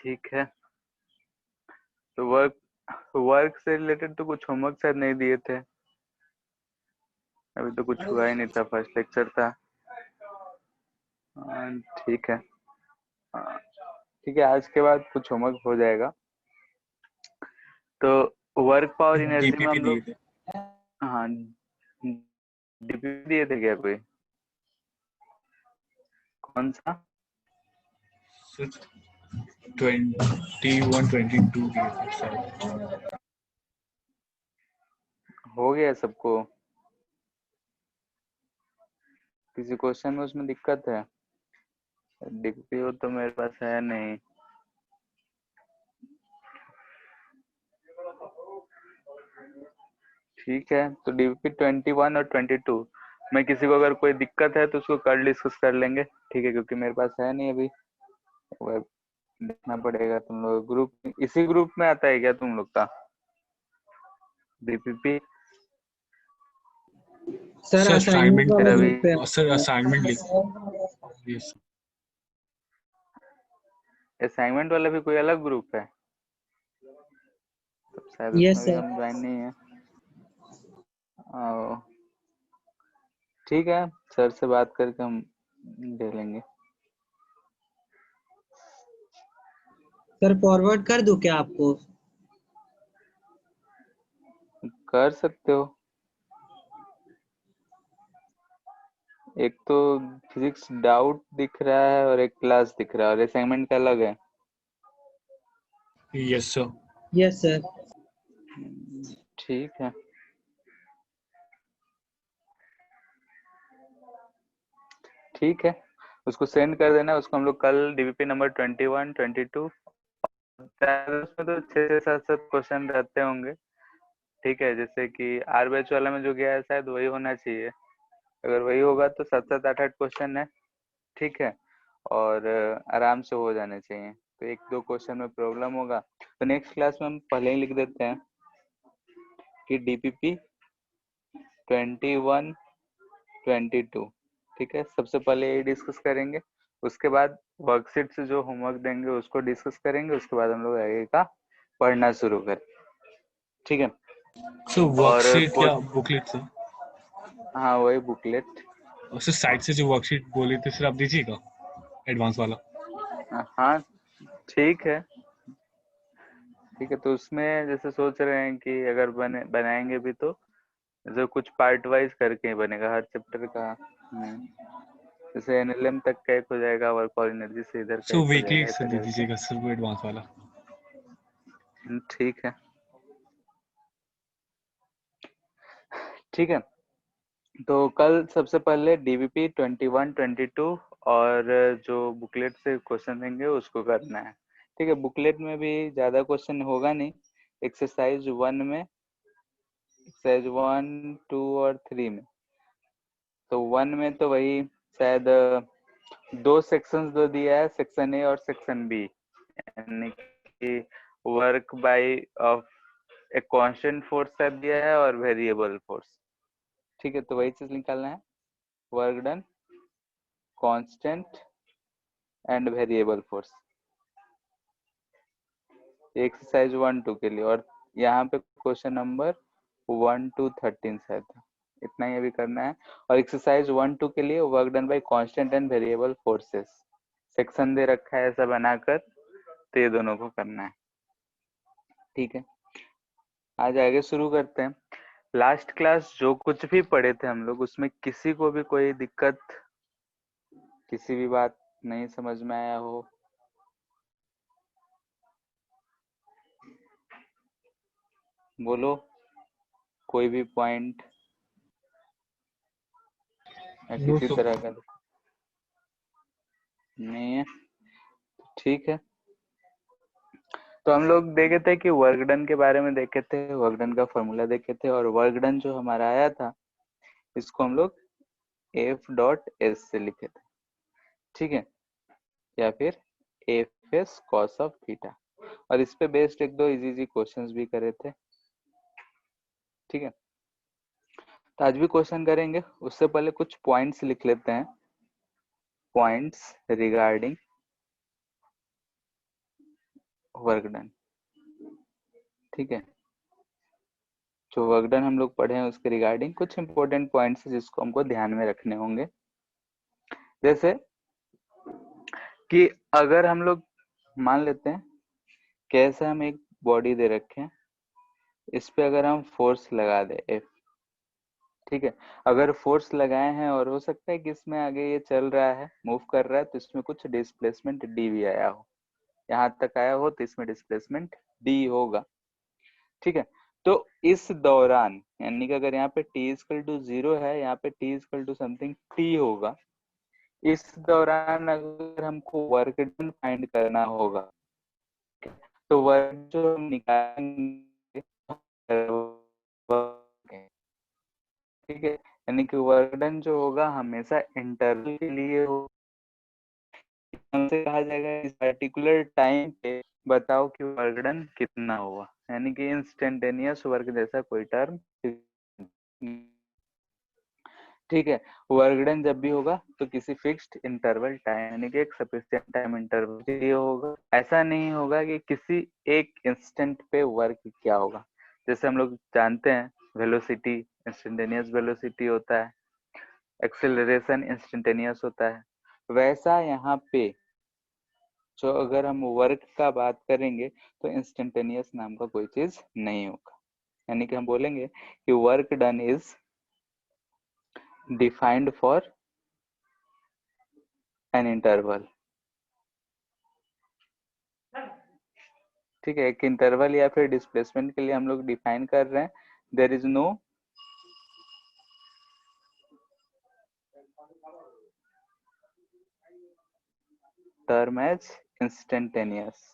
ठीक है। तो वर्क वर्क से रिलेटेड तो कुछ होमवर्क शायद नहीं दिए थे, अभी तो कुछ हुआ ही नहीं था, फर्स्ट लेक्चर था। ठीक है। हाँ, ठीक है, आज के बाद कुछ होमवर्क हो जाएगा। तो वर्क पावर एनर्जी में डीपीपी हम दिए लोग, थे। हाँ, डीपी दिए थे क्या कोई? कौन सा? 21-22 दिए थे शायद। हो गया सबको? किसी क्वेश्चन में उसमें दिक्कत है? डीपी हो तो मेरे पास है नहीं। ठीक है, तो डीपी 21 और 22 में किसी को अगर कोई दिक्कत है तो उसको कल डिस्कस कर लेंगे, ठीक है, क्योंकि मेरे पास है नहीं अभी। वेब देखना पड़ेगा। तुम लोग ग्रुप, इसी ग्रुप में आता है क्या तुम लोग का DPP? Sir sir assignment assignment, वाला रवि, ग्रुप पे। सर असाइनमेंट लिख। यस असाइनमेंट वाला भी कोई अलग ग्रुप है? तो शायद यस उसमें भी सर। हम ज्वाइन नहीं है। आओ, ठीक है, सर से बात करके हम ले लेंगे। सर फॉरवर्ड कर दूं क्या आपको? कर सकते हो। एक तो फिजिक्स डाउट दिख रहा है और एक क्लास दिख रहा है, और असाइनमेंट का अलग है। Yes sir. Yes sir. ठीक है, ठीक है, उसको सेंड कर देना। उसको हम लोग कल डीबीपी नंबर 21, 22, उसमें तो 6 से 7 क्वेश्चन रहते होंगे। ठीक है, जैसे कि आर बैच वाला में जो गया है शायद वही होना चाहिए। अगर वही होगा तो 7-7, 8-8 क्वेश्चन है। ठीक है, और आराम से हो जाने चाहिए। तो 1-2 क्वेश्चन में प्रॉब्लम होगा तो नेक्स्ट क्लास में हम पहले ही लिख देते हैं कि डीपीपी 21, 22। ठीक है, सबसे पहले ये डिस्कस करेंगे, उसके बाद वर्कशीट से जो होमवर्क देंगे उसको डिस्कस करेंगे, उसके बाद हम लोग आगे का पढ़ना शुरू करें। ठीक है, सर और वर्कशीट या बुकलेट सर? हाँ, वही बुकलेट। और सर साइड से जो वर्कशीट बोले थे सर आप दीजिएगा, एडवांस वाला। हाँ, ठीक है, ठीक है। तो उसमें जैसे सोच रहे हैं कि अगर बनाएंगे भी तो जो कुछ पार्ट वाइज करके ही बनेगा हर चैप्टर का। जैसे एनएलएम तक का एक हो जाएगा, वर्क और एनर्जी से इधर का सर एक हो वीकली जाएगा, सर ऐसा दे करके। दीजिएगा सर, वो एडवांस वाला। ठीक है, ठीक है। तो कल सबसे पहले डीबीपी 21, 22 और जो बुकलेट से क्वेश्चन देंगे उसको करना है। ठीक है, बुकलेट में भी ज्यादा क्वेश्चन होगा नहीं। एक्सरसाइज 1 में, एक्सरसाइज 1, 2 और 3 में, तो 1 में तो वही शायद 2 सेक्शंस दो दिया है, सेक्शन ए और सेक्शन बी, यानी कि work by of a constant force का दिया है और वेरिएबल फोर्स। ठीक है, तो वही चीज निकालना है, work done, constant and variable force, exercise 1, 2 के लिए। और यहाँ पे क्वेश्चन नंबर 1 to 13 शायद था, इतना ही अभी करना है। और एक्सरसाइज 1, 2 के लिए work done by constant and variable forces section दे रखा है ऐसा बनाकर, तो ये दोनों को करना है। ठीक है, आज आगे शुरू करते हैं। लास्ट क्लास जो कुछ भी पढ़े थे हम लोग, उसमें किसी को भी कोई दिक्कत, किसी भी बात नहीं समझ में आया हो? बोलो, कोई भी पॉइंट या नो किसी सर। तरह का नहीं है? ठीक है, तो हम लोग देखे थे कि वर्क डन के बारे में देखे थे, वर्क डन का फॉर्मूला देखे थे, और वर्क डन जो हमारा आया था इसको हम लोग एफ डॉट एस से लिखे थे। ठीक है, या फिर F S cos of theta, और इस पे बेस्ड 1-2 इजी इजी क्वेश्चंस भी करे थे। ठीक है, तो आज भी क्वेश्चन करेंगे, उससे पहले कुछ पॉइंट्स लिख लेते हैं। Points regarding work done. ठीक है, जो वर्क डन हम लोग पढ़े हैं उसके रिगार्डिंग कुछ इंपॉर्टेंट पॉइंट्स जिसको हमको ध्यान में रखने होंगे। जैसे कि अगर हम लोग मान लेते हैं कैसे हम एक बॉडी दे रखे हैं, इस पे अगर हम फोर्स लगा दे F, ठीक है, अगर फोर्स लगाए हैं और हो सकता है कि इसमें आगे ये चल रहा है, मूव कर रहा है, तो इसमें कुछ डिस्प्लेसमेंट D भी आया हो, यहाँ तक आया हो तो इसमें डिस्प्लेसमेंट D होगा। ठीक है, तो इस दौरान यानी कि अगर यहाँ पे t इक्वल टू 0 है, यहाँ पे t equal to something t होगा, इस दौरान अगर हमको वर्क डन फाइंड करना होगा तो वर्क जो हम निकालेंगे, ठीक है, यानी कि वर्क डन जो होगा हमेशा इंटरवल के लिए हो, हमसे कहा जाएगा इस पर्टिकुलर टाइम पे बताओ कि वर्क डन कितना हुआ, यानी कि इंस्टेंटेनियस वर्क जैसा कोई टर्म। ठीक है, वर्क डन जब भी होगा तो किसी फिक्स्ड इंटरवल टाइम यानी कि एक सफिशिएंट टाइम इंटरवल के लिए होगा। ऐसा नहीं होगा कि किसी एक इंस्टेंट पे वर्क क्या होगा। जैसे हम लोग जानते हैं वेलोसिटी इंस्टेंटेनियस वेलोसिटी होता है, एक्सेलरेशन इंस्टेंटेनियस होता है, वैसा यहाँ पे जो अगर हम वर्क का बात करेंगे तो इंस्टेंटेनियस नाम का कोई चीज नहीं होगा, यानी कि हम बोलेंगे कि work done is defined for an interval. ठीक है, एक इंटरवल या फिर डिस्प्लेसमेंट के लिए हम लोग डिफाइन कर रहे हैं, there is no term as instantaneous.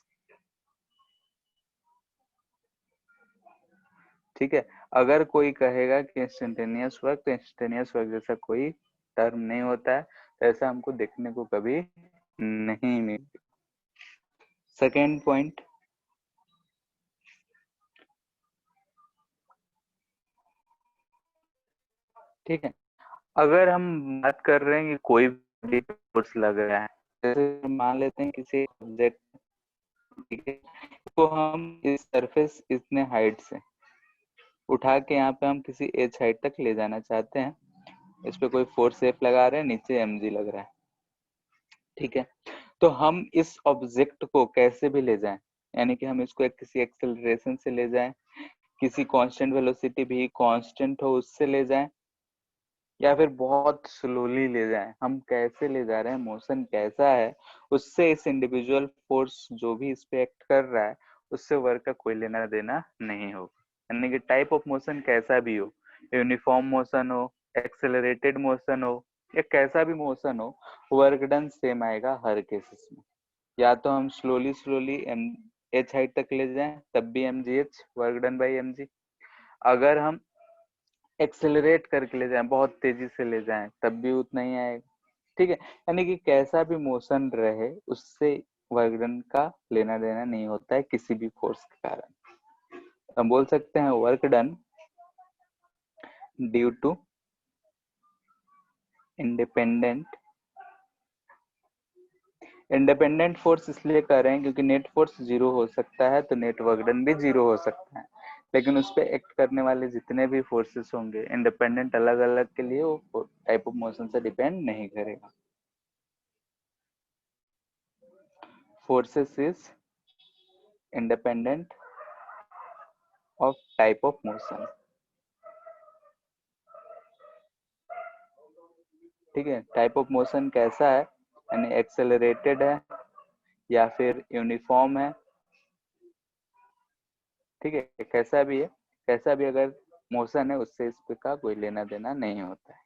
ठीक है, अगर कोई कहेगा कि इंस्टेंटेनियस वर्क, तो इंस्टेंटेनियस वर्क जैसा कोई टर्म नहीं होता है, तो ऐसा हमको देखने को कभी नहीं मिलेगा। सेकेंड पॉइंट, ठीक है, अगर हम बात कर रहे हैं कि कोई भी फोर्स लग रहा है, जैसे मान लेते हैं किसी ऑब्जेक्ट, ठीक है, तो हम इस सरफेस इतने हाइट से उठा के यहाँ पे हम किसी एच हाइट तक ले जाना चाहते हैं, इस पे कोई फोर्स एफ लगा रहे हैं, नीचे mg लग रहा है। ठीक है, तो हम इस ऑब्जेक्ट को कैसे भी ले जाएं, यानी कि हम इसको किसी एक्सेलरेशन से ले जाएं, किसी कांस्टेंट वेलोसिटी भी कांस्टेंट हो उससे ले जाएं, या फिर बहुत स्लोली ले जाएं, हम कैसे ले जा रहे हैं, मोशन कैसा है, उससे इस इंडिविजुअल फोर्स जो भी इस पे एक्ट कर रहा है उससे वर्क का कोई लेना देना नहीं होगा। यानी कि टाइप ऑफ मोशन कैसा भी हो, यूनिफॉर्म मोशन हो, एक्सेलरेटेड मोशन हो, या कैसा भी मोशन हो, वर्क डन सेम आएगा हर केसेस में। या तो हम स्लोली स्लोली एच हाइट तक ले जाएं तब भी mgh work done by mg, अगर हम एक्सेलरेट करके ले जाएं, बहुत तेजी से ले जाएं, तब भी उतना ही आएगा। ठीक है, यानी कि कैसा भी मोशन रहे उससे वर्क डन का लेना देना नहीं होता है किसी भी फोर्स के कारण। हम बोल सकते हैं work done due to independent independent force इसलिए कर रहे हैं क्योंकि नेट फोर्स जीरो हो सकता है तो नेट वर्क डन भी जीरो हो सकता है, लेकिन उस पर एक्ट करने वाले जितने भी फोर्सेस होंगे इंडिपेंडेंट अलग अलग के लिए वो टाइप ऑफ मोशन से डिपेंड नहीं करेगा। Forces is independent of type of motion. ठीक है, टाइप ऑफ मोशन कैसा है, यानी एक्सेलरेटेड है या फिर यूनिफॉर्म है। ठीक है, कैसा भी है, कैसा भी अगर मोशन है उससे इस पे का कोई लेना देना नहीं होता है।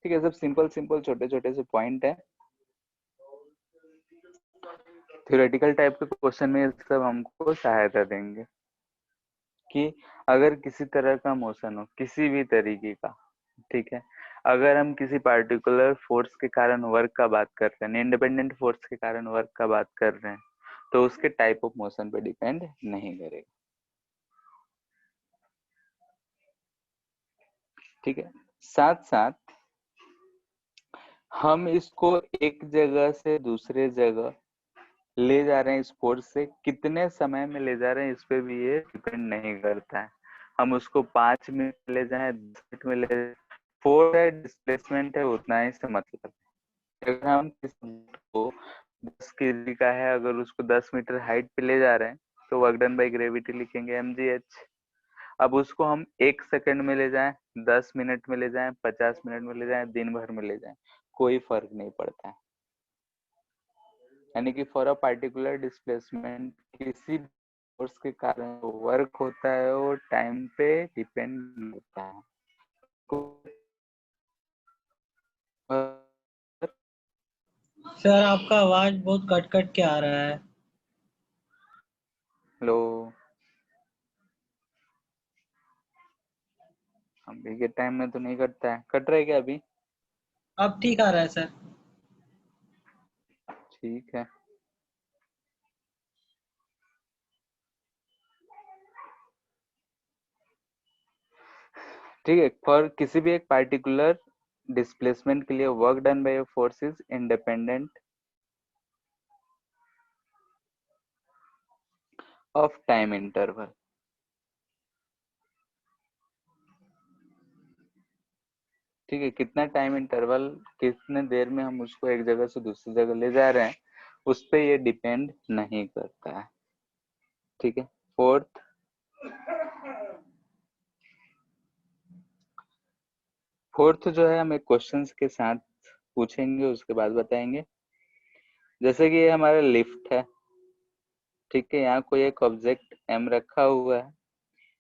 ठीक है, सब सिंपल सिंपल छोटे छोटे से पॉइंट है, थ्योरेटिकल टाइप के क्वेश्चन में ये सब हमको सहायता देंगे कि अगर किसी तरह का मोशन हो किसी भी तरीके का, ठीक है, अगर हम किसी पार्टिकुलर फोर्स के कारण वर्क का बात कर रहे हैं, इंडिपेंडेंट फोर्स के कारण वर्क का बात कर रहे हैं, तो उसके टाइप ऑफ मोशन पे डिपेंड नहीं करेगा। ठीक है, साथ साथ हम इसको एक जगह से दूसरे जगह ले जा रहे हैं इस फोर्स से, कितने समय में ले जा रहे हैं इस पे भी ये डिपेंड नहीं करता है। हम उसको 5 मिनट में ले जाएं, 10 मिनट में ले जाएं, फोर्स है डिस्प्लेसमेंट है उतना ही से मतलब है। अगर हम किसी को 10 केजी का है, अगर उसको 10 मीटर हाइट पे ले जा रहे हैं तो वर्क डन बाय ग्रेविटी लिखेंगे mgh। अब उसको हम 1 सेकंड में ले जाएं, 10 मिनट में ले जाएं, 50 मिनट में ले जाएं, दिन भर में ले जाएं, कोई फर्क नहीं पड़ता है। यानी कि फॉर अ पार्टिकुलर डिस्प्लेसमेंट किसी फोर्स के कारण वर्क होता है वो टाइम पे डिपेंड नहीं होता है। सर आपका आवाज बहुत कट कट के आ रहा है। हेलो, अभी के टाइम में तो नहीं कटता है, कट रहा है क्या अभी? अब ठीक आ रहा है सर। ठीक है। ठीक है, फॉर किसी भी एक पार्टिकुलर डिस्प्लेसमेंट के लिए work done by force is independent of time interval. ठीक है, कितना टाइम इंटरवल, कितने देर में हम उसको एक जगह से दूसरी जगह ले जा रहे हैं, उस पे ये डिपेंड नहीं करता है। ठीक है। फोर्थ, जो है हम एक क्वेश्चंस के साथ पूछेंगे, उसके बाद बताएंगे। जैसे कि ये हमारा लिफ्ट है, ठीक है, यहाँ कोई एक ऑब्जेक्ट एम रखा हुआ है,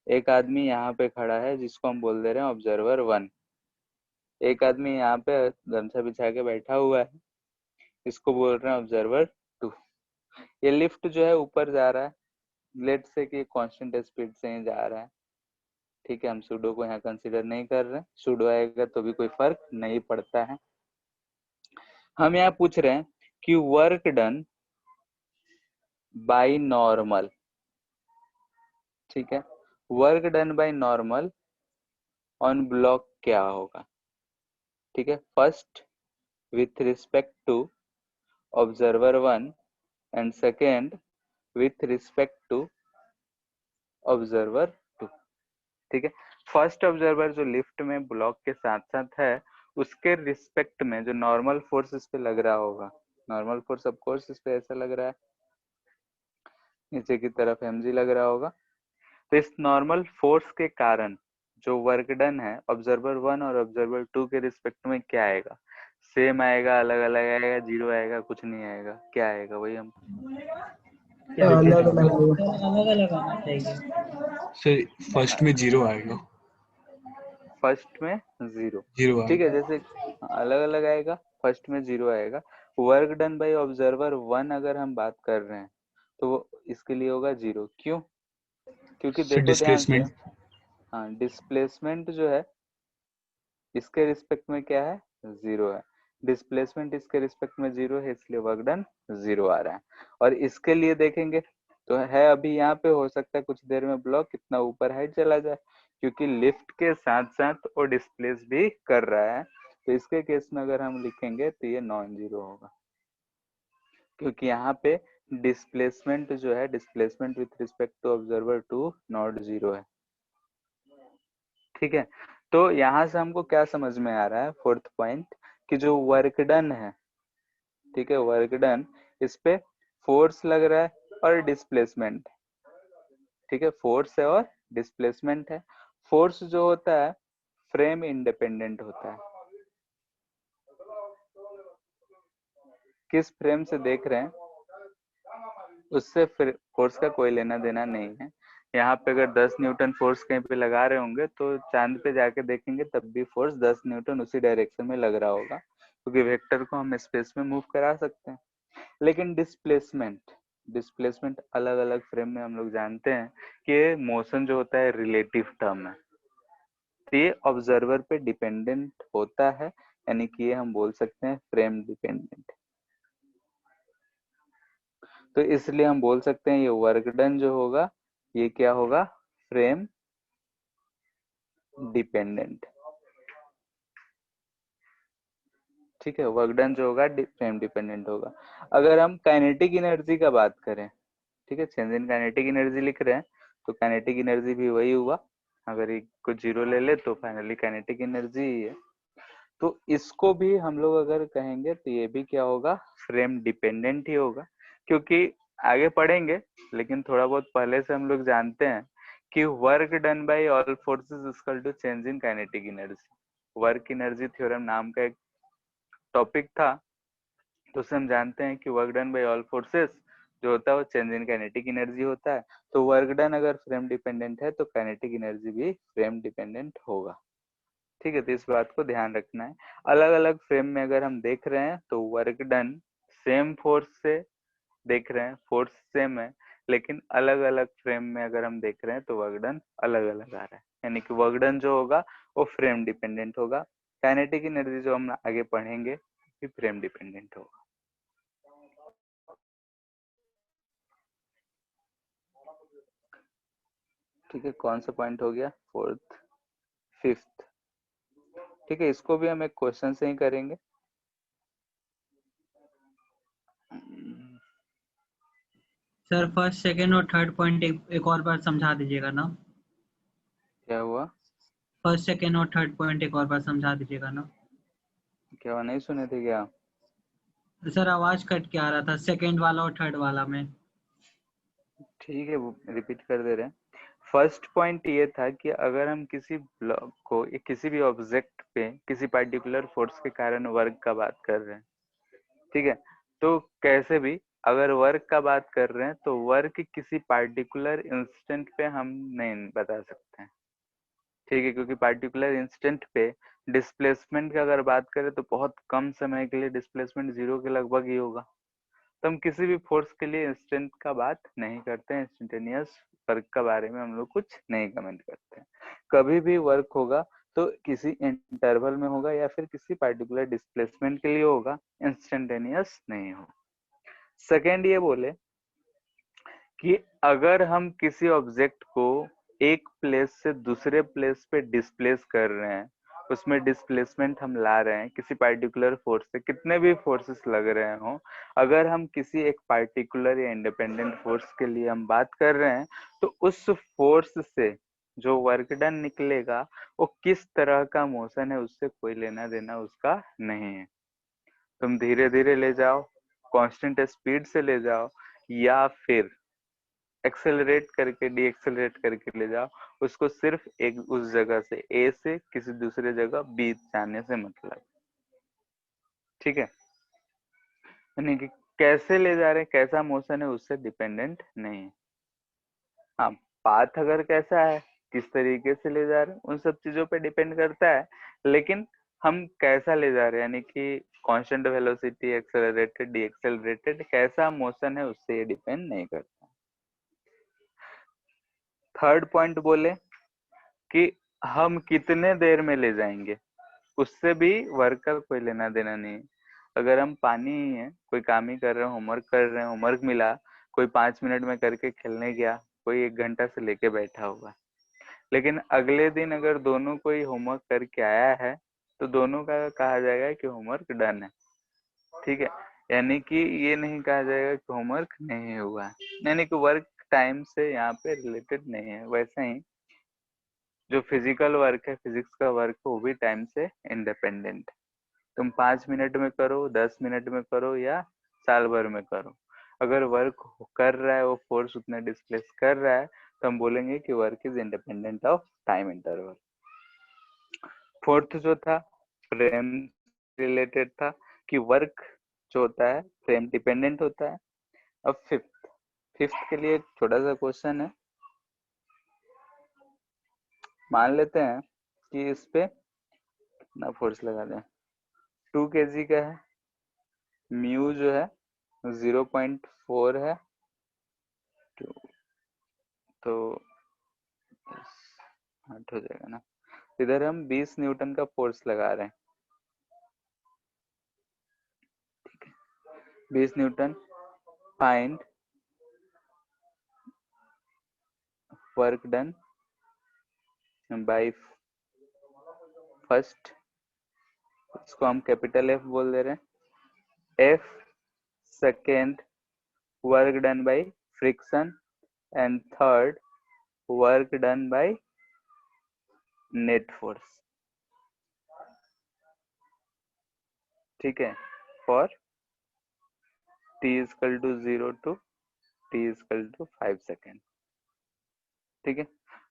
एक आदमी यहाँ पे खड़ा है जिसको हम बोल दे रहे हैं ऑब्जर्वर 1, एक आदमी यहाँ पे गमछा बिछा के बैठा हुआ है, इसको बोल रहे हैं ऑब्जर्वर 2। ये लिफ्ट जो है ऊपर जा रहा है, लेट से कि कांस्टेंट स्पीड से ही जा रहा है। ठीक है, हम सूडो को यहाँ कंसीडर नहीं कर रहे, सूडो आएगा तो भी कोई फर्क नहीं पड़ता है। हम यहाँ पूछ रहे हैं कि वर्क डन बाय नॉर्मल, ठीक है, work done by normal on block क्या होगा। ठीक है, first with respect to observer 1 and second with respect to observer 2। ठीक है, फर्स्ट ऑब्जर्वर जो लिफ्ट में ब्लॉक के साथ साथ है, उसके रिस्पेक्ट में जो नॉर्मल फोर्स इस पे लग रहा होगा, नॉर्मल फोर्स ऑफ कोर्स इस पे ऐसा लग रहा है, नीचे की तरफ mg लग रहा होगा। तो इस नॉर्मल फोर्स के कारण जो वर्क डन है ऑब्जर्वर 1 और ऑब्जर्वर 2 के रिस्पेक्ट में क्या आएगा, सेम आएगा, अलग अलग आएगा, जीरो आएगा, कुछ नहीं आएगा, क्या आएगा वही हम अलग अलग आना चाहिए। सर फर्स्ट में 0 आएगा। फर्स्ट में जीरो। 0 ठीक है, आएगा। जैसे अलग अलग आएगा, फर्स्ट में जीरो आएगा। वर्क डन बाय ऑब्जर्वर 1 अगर हम बात कर रहे हैं तो वो इसके लिए होगा जीरो। क्यों? क्योंकि सर देखो ध्यान से, डिस्प्लेसमेंट। हाँ, डिस्प्लेसमेंट जो है इसके रिस्पेक्ट में क्या है, जीरो है। डिस्प्लेसमेंट इसके रिस्पेक्ट में जीरो है, इसलिए वर्क डन जीरो आ रहा है। और इसके लिए देखेंगे तो है अभी यहाँ पे, हो सकता है कुछ देर में ब्लॉक कितना ऊपर हाइट चला जाए, क्योंकि लिफ्ट के साथ साथ वो डिस्प्लेस भी कर रहा है। तो इसके केस में अगर हम लिखेंगे तो ये नॉन जीरो होगा, क्योंकि यहाँ पे डिस्प्लेसमेंट जो है, displacement with respect to observer 2 not zero है। ठीक है, तो यहाँ से हमको क्या समझ में आ रहा है, फोर्थ पॉइंट, कि जो वर्क डन है, ठीक है, वर्क डन, इस पे फोर्स लग रहा है और डिस्प्लेसमेंट, ठीक है, फोर्स है और डिस्प्लेसमेंट है। फोर्स जो होता है फ्रेम इंडिपेंडेंट होता है। किस फ्रेम से देख रहे हैं उससे फोर्स का कोई लेना देना नहीं है। यहाँ पे अगर 10 न्यूटन फोर्स कहीं पे लगा रहे होंगे तो चांद पे जाके देखेंगे तब भी फोर्स 10 न्यूटन उसी डायरेक्शन में लग रहा होगा, क्योंकि वेक्टर को हम स्पेस में मूव करा सकते हैं। लेकिन डिस्प्लेसमेंट अलग अलग फ्रेम में हम लोग जानते हैं कि मोशन जो होता है रिलेटिव टर्म है, तो ये ऑब्जर्वर पे डिपेंडेंट होता है, यानी कि ये हम बोल सकते हैं फ्रेम डिपेंडेंट। तो इसलिए हम बोल सकते हैं ये वर्क डन जो होगा ये क्या होगा, फ्रेम डिपेंडेंट। ठीक है, वर्क डन जो होगा फ्रेम डिपेंडेंट होगा। अगर हम काइनेटिक एनर्जी का बात करें, ठीक है, चेंज इन काइनेटिक एनर्जी लिख रहे हैं तो काइनेटिक एनर्जी भी वही हुआ, अगर एक को जीरो ले ले तो फाइनली काइनेटिक एनर्जी ही है। तो इसको भी हम लोग अगर कहेंगे तो ये भी क्या होगा, फ्रेम डिपेंडेंट ही होगा, क्योंकि आगे पढ़ेंगे लेकिन थोड़ा बहुत पहले से हम लोग जानते हैं कि work done by all forces equal to change in kinetic energy. Work energy theorem नाम का एक टॉपिक था, तो उससे हम जानते हैं कि work done by all forces जो होता है वो चेंज इन काइनेटिक एनर्जी होता है। तो वर्क डन अगर फ्रेम डिपेंडेंट है तो काइनेटिक एनर्जी भी फ्रेम डिपेंडेंट होगा। ठीक है, तो इस बात को ध्यान रखना है। अलग अलग फ्रेम में अगर हम देख रहे हैं तो वर्क डन सेम फोर्स से देख रहे हैं, फोर्स सेम है, लेकिन अलग अलग फ्रेम में अगर हम देख रहे हैं तो वर्क डन अलग अलग आ रहा है, यानी कि वर्क डन जो होगा वो फ्रेम डिपेंडेंट होगा। काइनेटिक एनर्जी जो हम आगे पढ़ेंगे भी फ्रेम डिपेंडेंट होगा। ठीक है, कौन सा पॉइंट हो गया, फोर्थ फिफ्थ। ठीक है, इसको भी हम एक क्वेश्चन से ही करेंगे। सर फर्स्ट सेकंड और थर्ड पॉइंट एक और बार समझा दीजिएगा ना। क्या हुआ, फर्स्ट सेकंड और थर्ड पॉइंट एक और बार समझा दीजिएगा ना। क्या हुआ, नहीं सुने थे क्या? सर आवाज कट के आ रहा था सेकंड वाला और थर्ड वाला में। ठीक है, वो रिपीट कर दे रहे हैं। फर्स्ट पॉइंट ये था कि अगर हम किसी ब्लॉक को किसी भी ऑब्जेक्ट पे किसी पर्टिकुलर फोर्स के कारण वर्क का बात कर रहे हैं, ठीक है, तो कैसे भी अगर वर्क का बात कर रहे हैं तो वर्क किसी पार्टिकुलर इंस्टेंट पे हम नहीं बता सकते हैं। ठीक है, क्योंकि पार्टिकुलर इंस्टेंट पे डिस्प्लेसमेंट की अगर बात करें तो बहुत कम समय के लिए डिस्प्लेसमेंट जीरो के लगभग ही होगा। तो हम किसी भी फोर्स के लिए इंस्टेंट का बात नहीं करते हैं, इंस्टेंटेनियस वर्क का बारे में हम लोग कुछ नहीं कमेंट करते हैं। कभी भी वर्क होगा तो किसी इंटरवल में होगा या फिर किसी पर्टिकुलर डिस्प्लेसमेंट के लिए होगा, इंस्टेंटेनियस नहीं हो। सेकेंड ये बोले कि अगर हम किसी ऑब्जेक्ट को एक प्लेस से दूसरे प्लेस पे डिस्प्लेस कर रहे हैं, उसमें डिस्प्लेसमेंट हम ला रहे हैं किसी पर्टिकुलर फोर्स से, कितने भी फोर्सेस लग रहे हों, अगर हम किसी एक पर्टिकुलर या इंडिपेंडेंट फोर्स के लिए हम बात कर रहे हैं तो उस फोर्स से जो वर्क डन निकलेगा वो किस तरह का मोशन है उससे कोई लेना देना उसका नहीं है। तुम धीरे धीरे ले जाओ, कांस्टेंट स्पीड से ले जाओ, या फिर एक्सेलरेट करके डी एक्सेलरेट करके ले जाओ, उसको सिर्फ एक उस जगह से ए से किसी दूसरे जगह बी जाने से मतलब। ठीक है, यानी कि कैसे ले जा रहे हैं, कैसा मोशन है उससे डिपेंडेंट नहीं है। हाँ, पाथ अगर कैसा है, किस तरीके से ले जा रहे हैं, उन सब चीजों पे डिपेंड करता है, लेकिन हम कैसा ले जा रहे हैं, यानी कि constant velocity, accelerated, D accelerated, कैसा मोशन है उससे ये डिपेंड नहीं करता। थर्ड पॉइंट बोले कि हम कितने देर में ले जाएंगे, उससे भी वर्क का कोई लेना देना नहीं है। अगर हम पानी ही है, कोई काम ही कर रहे हैं, होमवर्क कर रहे हैं, होमवर्क मिला, कोई 5 मिनट में करके खेलने गया, कोई 1 घंटा से लेके बैठा हुआ, लेकिन अगले दिन अगर दोनों कोई होमवर्क करके आया है तो दोनों का कहा जाएगा कि होमवर्क डन है। ठीक है, यानी कि ये नहीं कहा जाएगा कि होमवर्क नहीं हुआ है, यानी कि वर्क टाइम से यहाँ पे रिलेटेड नहीं है। वैसे ही जो फिजिकल वर्क है, फिजिक्स का वर्क है, वो भी टाइम से इंडिपेंडेंट। तुम 5 मिनट में करो, 10 मिनट में करो, या साल भर में करो, अगर वर्क कर रहा है, वो फोर्स उतना डिस्प्लेस कर रहा है, तो हम बोलेंगे कि work is independent of time interval. Fourth जो था फ्रेम रिलेटेड था कि वर्क जो होता है फ्रेम डिपेंडेंट होता है। अब फिफ्थ, फिफ्थ के लिए एक छोटा सा क्वेश्चन है। मान लेते हैं कि इस पे कितना फोर्स लगा दें, 2 kg का है, म्यू जो है 0.4 है, तो 8 हो जाएगा ना। इधर हम 20 न्यूटन का फोर्स लगा रहे हैं, 20 newton. Find work done by first इसको हम कैपिटल एफ बोल दे रहे हैं। F second work done by friction and third work done by net force. ठीक है, for t equal to 0 to t equal to 5 second. ठीक है,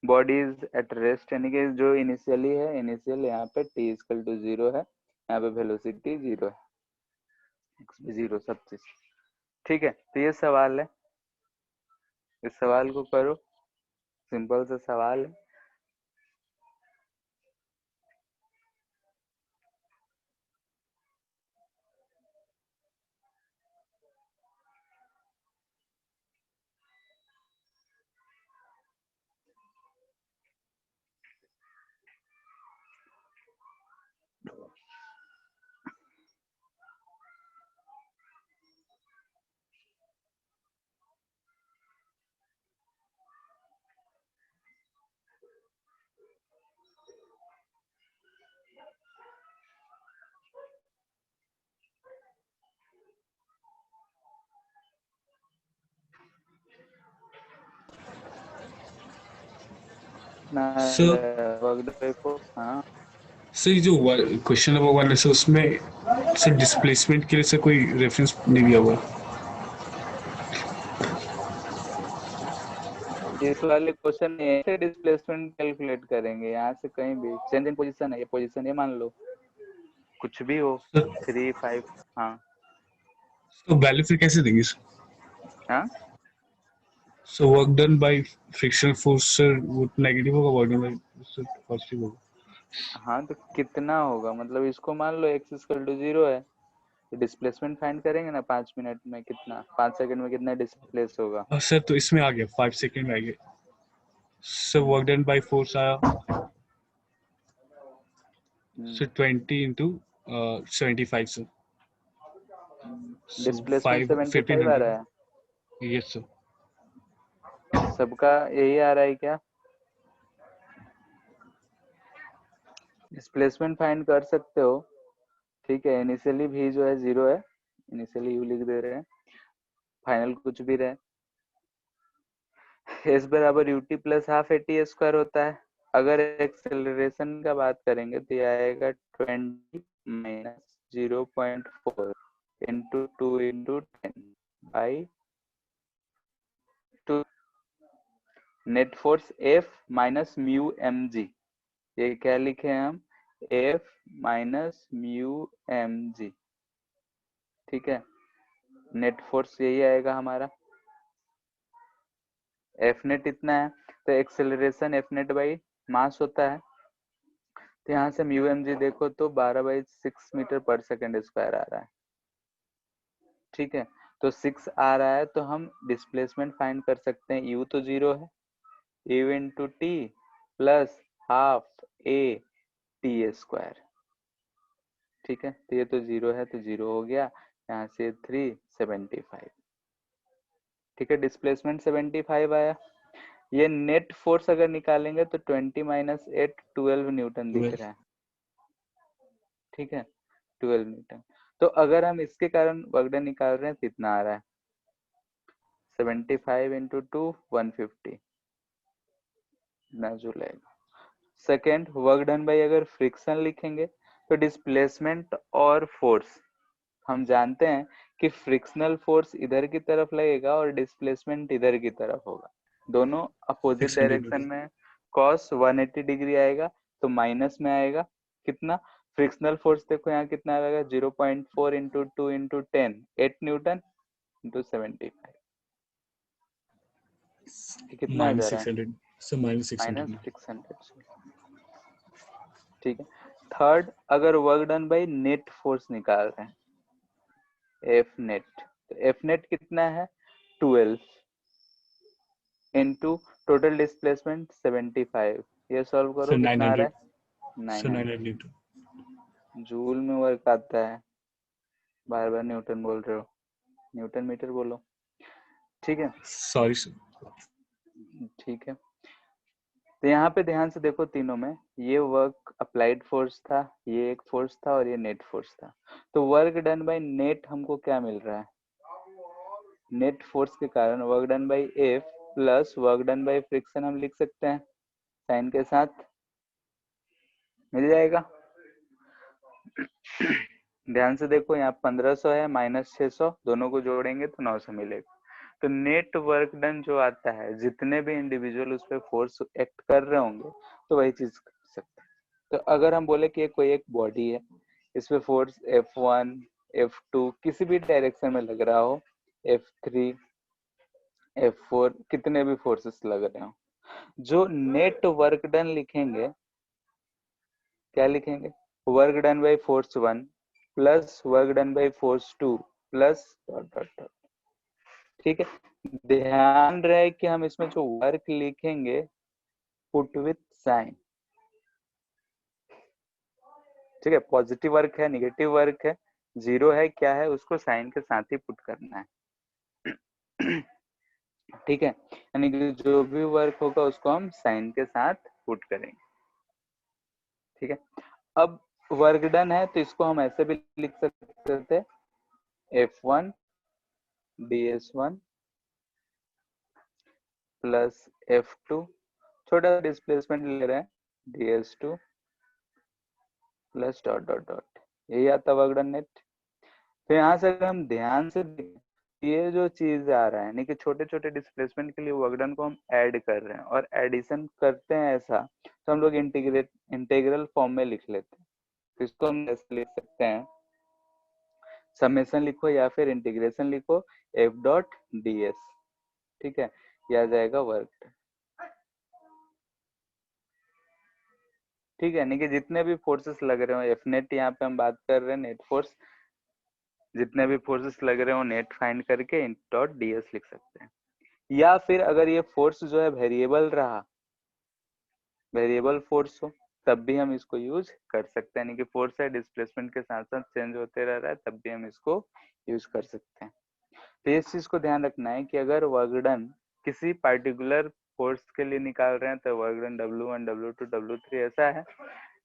बॉडी इज एट रेस्ट, यानी कि जो इनिशियली है, इनिशियल यहाँ पे t इक्वल टू 0 है, यहाँ पे वेलोसिटी 0 है, x 0 सब चीज। ठीक है, तो ये सवाल है, इस सवाल को करो, सिंपल सा सवाल है। सर हाँ, सर जो क्वेश्चन नंबर 1 है सर, उसमें सर डिस्प्लेसमेंट के लिए सर कोई रेफरेंस नहीं दिया हुआ। इस वाले क्वेश्चन में ऐसे डिस्प्लेसमेंट कैलकुलेट करेंगे, यहाँ से कहीं भी चेंज इन पोजीशन है, ये पोजीशन ये मान लो कुछ भी हो, 3 5। हाँ तो वैल्यू फिर कैसे देंगे सर? हाँ, so work done bye frictional force sir वो नेगेटिव होगा, work done bye sir positive होगा। हाँ तो कितना होगा, मतलब इसको मान लो x इक्वल टू 0 है, तो डिस्प्लेसमेंट फाइंड करेंगे ना 5 मिनट में कितना, 5 सेकंड में कितना डिस्प्लेस होगा। सर तो इसमें आ गया 5 सेकंड में आ गया sir, work done by force आया sir 20 into 75 sir, so displacement 5 75 आ 1500। रहा यस सर। है, सबका यही आ रहा है क्या? डिस्प्लेसमेंट फाइंड कर सकते हो। ठीक है, इनिशियली भी जो है 0 है, इनिशियली यू लिख दे रहे हैं, फाइनल कुछ भी रहे, एस बराबर UT plus half eighty square होता है। अगर एक्सेलरेशन का बात करेंगे तो ये आएगा 20 minus 0.4 into 2 into 10 by 2। Net force F minus mu M G, ये क्या लिखे हैं हम, F minus mu M G. ठीक है, नेट फोर्स यही आएगा हमारा। एफ नेट इतना है, तो acceleration F net by mass होता है, तो यहाँ से म्यू एम जी देखो तो 12/6 मीटर पर सेकेंड स्क्वायर आ रहा है। ठीक है, तो 6 आ रहा है, तो हम डिस्प्लेसमेंट फाइंड कर सकते हैं, यू तो 0 है, you into T plus half A T square. ठीक है, तो ये तो 0 है, तो 0 हो गया, यहाँ से 375। ठीक है, डिस्प्लेसमेंट 75 आया। ये नेट फोर्स अगर निकालेंगे तो 20 माइनस 8 12 न्यूटन दिख रहा है। ठीक है, 12 न्यूटन। तो अगर हम इसके कारण वर्क डन निकाल रहे हैं तो इतना आ रहा है, 75 इंटू 2 150 ना जो लगेगा। सेकेंड वर्क डन बाई अगर फ्रिक्शन लिखेंगे तो डिस्प्लेसमेंट और फोर्स हम जानते हैं कि फ्रिक्शनल फोर्स इधर की तरफ लगेगा और डिस्प्लेसमेंट इधर की तरफ होगा, दोनों अपोजिट 600 डायरेक्शन में कॉस 180 डिग्री आएगा, तो माइनस में आएगा कितना, फ्रिक्शनल फोर्स देखो यहाँ कितना आएगा, 0.4 इंटू 2 इंटू 10 8 न्यूटन इंटू 75, कितना आ जा रहा है, -600 सर, माइनस -600। 600। ठीक है, थर्ड अगर work done by net force निकाल रहे हैं, एफ नेट, तो एफ नेट कितना है 12 इंटू टोटल डिस्प्लेसमेंट 75, ये सॉल्व करो सर कितना आ 900 रहा है सर 900 900। न्यूटन। जूल में वर्क आता है, बार बार न्यूटन बोल रहे हो, न्यूटन मीटर बोलो। ठीक है, सॉरी सर। ठीक है, तो यहाँ पे ध्यान से देखो, तीनों में ये वर्क अप्लाइड फोर्स था, ये एक फोर्स था और ये नेट फोर्स था। तो वर्क डन बाय नेट हमको क्या मिल रहा है? नेट फोर्स के कारण work done bye F plus work done by friction हम लिख सकते हैं साइन के साथ, मिल जाएगा। ध्यान से देखो, यहाँ 1500 है माइनस 600, दोनों को जोड़ेंगे तो 900 मिलेगा। तो नेट वर्क डन जो आता है, जितने भी इंडिविजुअल उस पर फोर्स एक्ट कर रहे होंगे तो वही चीज कर सकते हैं। तो अगर हम बोले कि कोई एक बॉडी है, इस पे फोर्स F1 F2 किसी भी डायरेक्शन में लग रहा हो, F3 F4 कितने भी फोर्सेस लग रहे हो, जो नेट वर्क डन लिखेंगे, क्या लिखेंगे? Work done by force 1 plus work done by force 2 plus dot dot dot. ठीक है, ध्यान रहे कि हम इसमें जो वर्क लिखेंगे पुट विथ साइन। ठीक है, पॉजिटिव वर्क है, नेगेटिव वर्क है, जीरो है, क्या है, उसको साइन के साथ ही पुट करना है। ठीक है, यानी कि जो भी वर्क होगा उसको हम साइन के साथ पुट करेंगे। ठीक है, अब वर्क डन है तो इसको हम ऐसे भी लिख सकते थे, F1 ds1 प्लस F2, छोटा डिस्प्लेसमेंट ले रहे हैं, ds2 plus dot dot dot, यही आता वर्क डन नेट। तो यहाँ से अगर हम ध्यान से देखें, ये जो चीज आ रहा है, यानी कि छोटे छोटे डिस्प्लेसमेंट के लिए वर्क डन को हम ऐड कर रहे हैं, और एडिशन करते हैं ऐसा तो हम लोग इंटीग्रल फॉर्म में लिख लेते हैं। तो इसको हम ऐसे लिख सकते हैं, समेशन लिखो या फिर इंटीग्रेशन लिखो एफ डॉट डी एस। ठीक है, ये आ जाएगा वर्क। ठीक है, यानी कि जितने भी फोर्सेस लग रहे हो, एफ नेट यहाँ पे हम बात कर रहे हैं, नेट फोर्स, जितने भी फोर्सेस लग रहे हो नेट फाइंड करके डॉट डी एस लिख सकते हैं। या फिर अगर ये फोर्स जो है वेरिएबल रहा, वेरिएबल फोर्स हो, तब भी हम इसको यूज कर सकते हैं, यानी कि फोर्स है डिस्प्लेसमेंट के साथ साथ चेंज होते रह रहा है, तब भी हम इसको यूज कर सकते हैं। तो इस चीज को ध्यान रखना है कि अगर वर्क डन किसी पार्टिकुलर फोर्स के लिए निकाल रहे हैं तो work done W1 W2 W3 ऐसा है,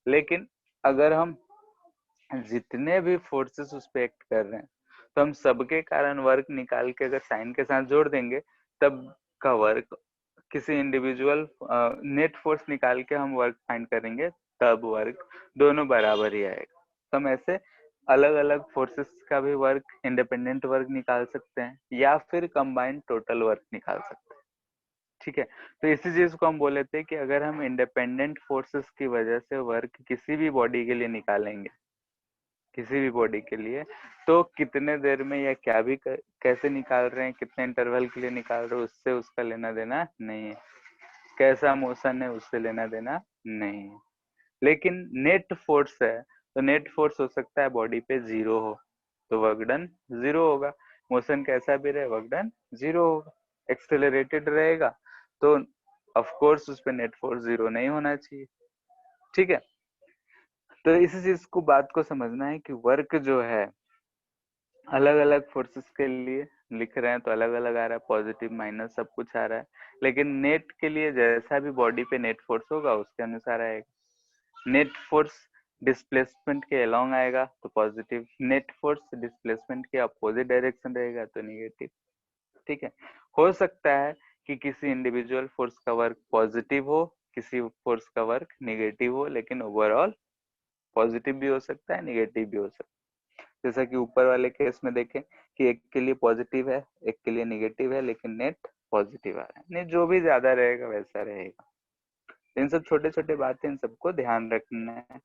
लेकिन अगर हम जितने भी फोर्सेस उस पे एक्ट कर रहे हैं तो हम सबके कारण वर्क निकाल के अगर साइन के साथ जोड़ देंगे, तब का वर्क किसी इंडिविजुअल नेट फोर्स निकाल के हम वर्क फाइंड करेंगे, तब वर्क दोनों बराबर ही आएगा। तो हम ऐसे अलग अलग फोर्सेस का भी वर्क, इंडिपेंडेंट वर्क निकाल सकते हैं या फिर कंबाइंड टोटल वर्क निकाल सकते हैं। ठीक है, तो इसी चीज को हम बोले थे कि अगर हम इंडिपेंडेंट फोर्सेस की वजह से वर्क किसी भी बॉडी के लिए निकालेंगे, किसी भी बॉडी के लिए, तो कितने देर में या क्या भी कैसे निकाल रहे हैं, कितने इंटरवल के लिए निकाल रहे हैं, उससे उसका लेना देना नहीं है। कैसा मोशन है उससे लेना देना नहीं है। लेकिन नेट फोर्स है तो नेट फोर्स हो सकता है बॉडी पे जीरो हो तो वर्क डन जीरो होगा, मोशन कैसा भी रहे वर्क डन जीरो होगा। एक्सेलरेटेड रहेगा तो ऑफ कोर्स उस पे नेट फोर्स जीरो नहीं होना चाहिए। ठीक है, तो इसी चीज को बात को समझना है कि वर्क जो है अलग अलग फोर्सेस के लिए लिख रहे हैं तो अलग अलग आ रहा है, पॉजिटिव माइनस सब कुछ आ रहा है, लेकिन नेट के लिए जैसा भी बॉडी पे नेट फोर्स होगा उसके अनुसार आएगा। नेट फोर्स डिस्प्लेसमेंट के अलोंग आएगा तो पॉजिटिव, नेट फोर्स डिस्प्लेसमेंट के अपोजिट डायरेक्शन रहेगा तो निगेटिव। ठीक है, हो सकता है कि किसी इंडिविजुअल फोर्स का वर्क पॉजिटिव हो, किसी फोर्स का वर्क निगेटिव हो, लेकिन ओवरऑल पॉजिटिव भी हो सकता है, निगेटिव भी हो सकता है। जैसा कि ऊपर वाले केस में देखें कि एक के लिए पॉजिटिव है, एक के लिए निगेटिव है, लेकिन नेट पॉजिटिव आ रहा है, नहीं जो भी ज्यादा रहेगा वैसा रहेगा। इन सब छोटे छोटे बातें, इन सबको ध्यान रखना है।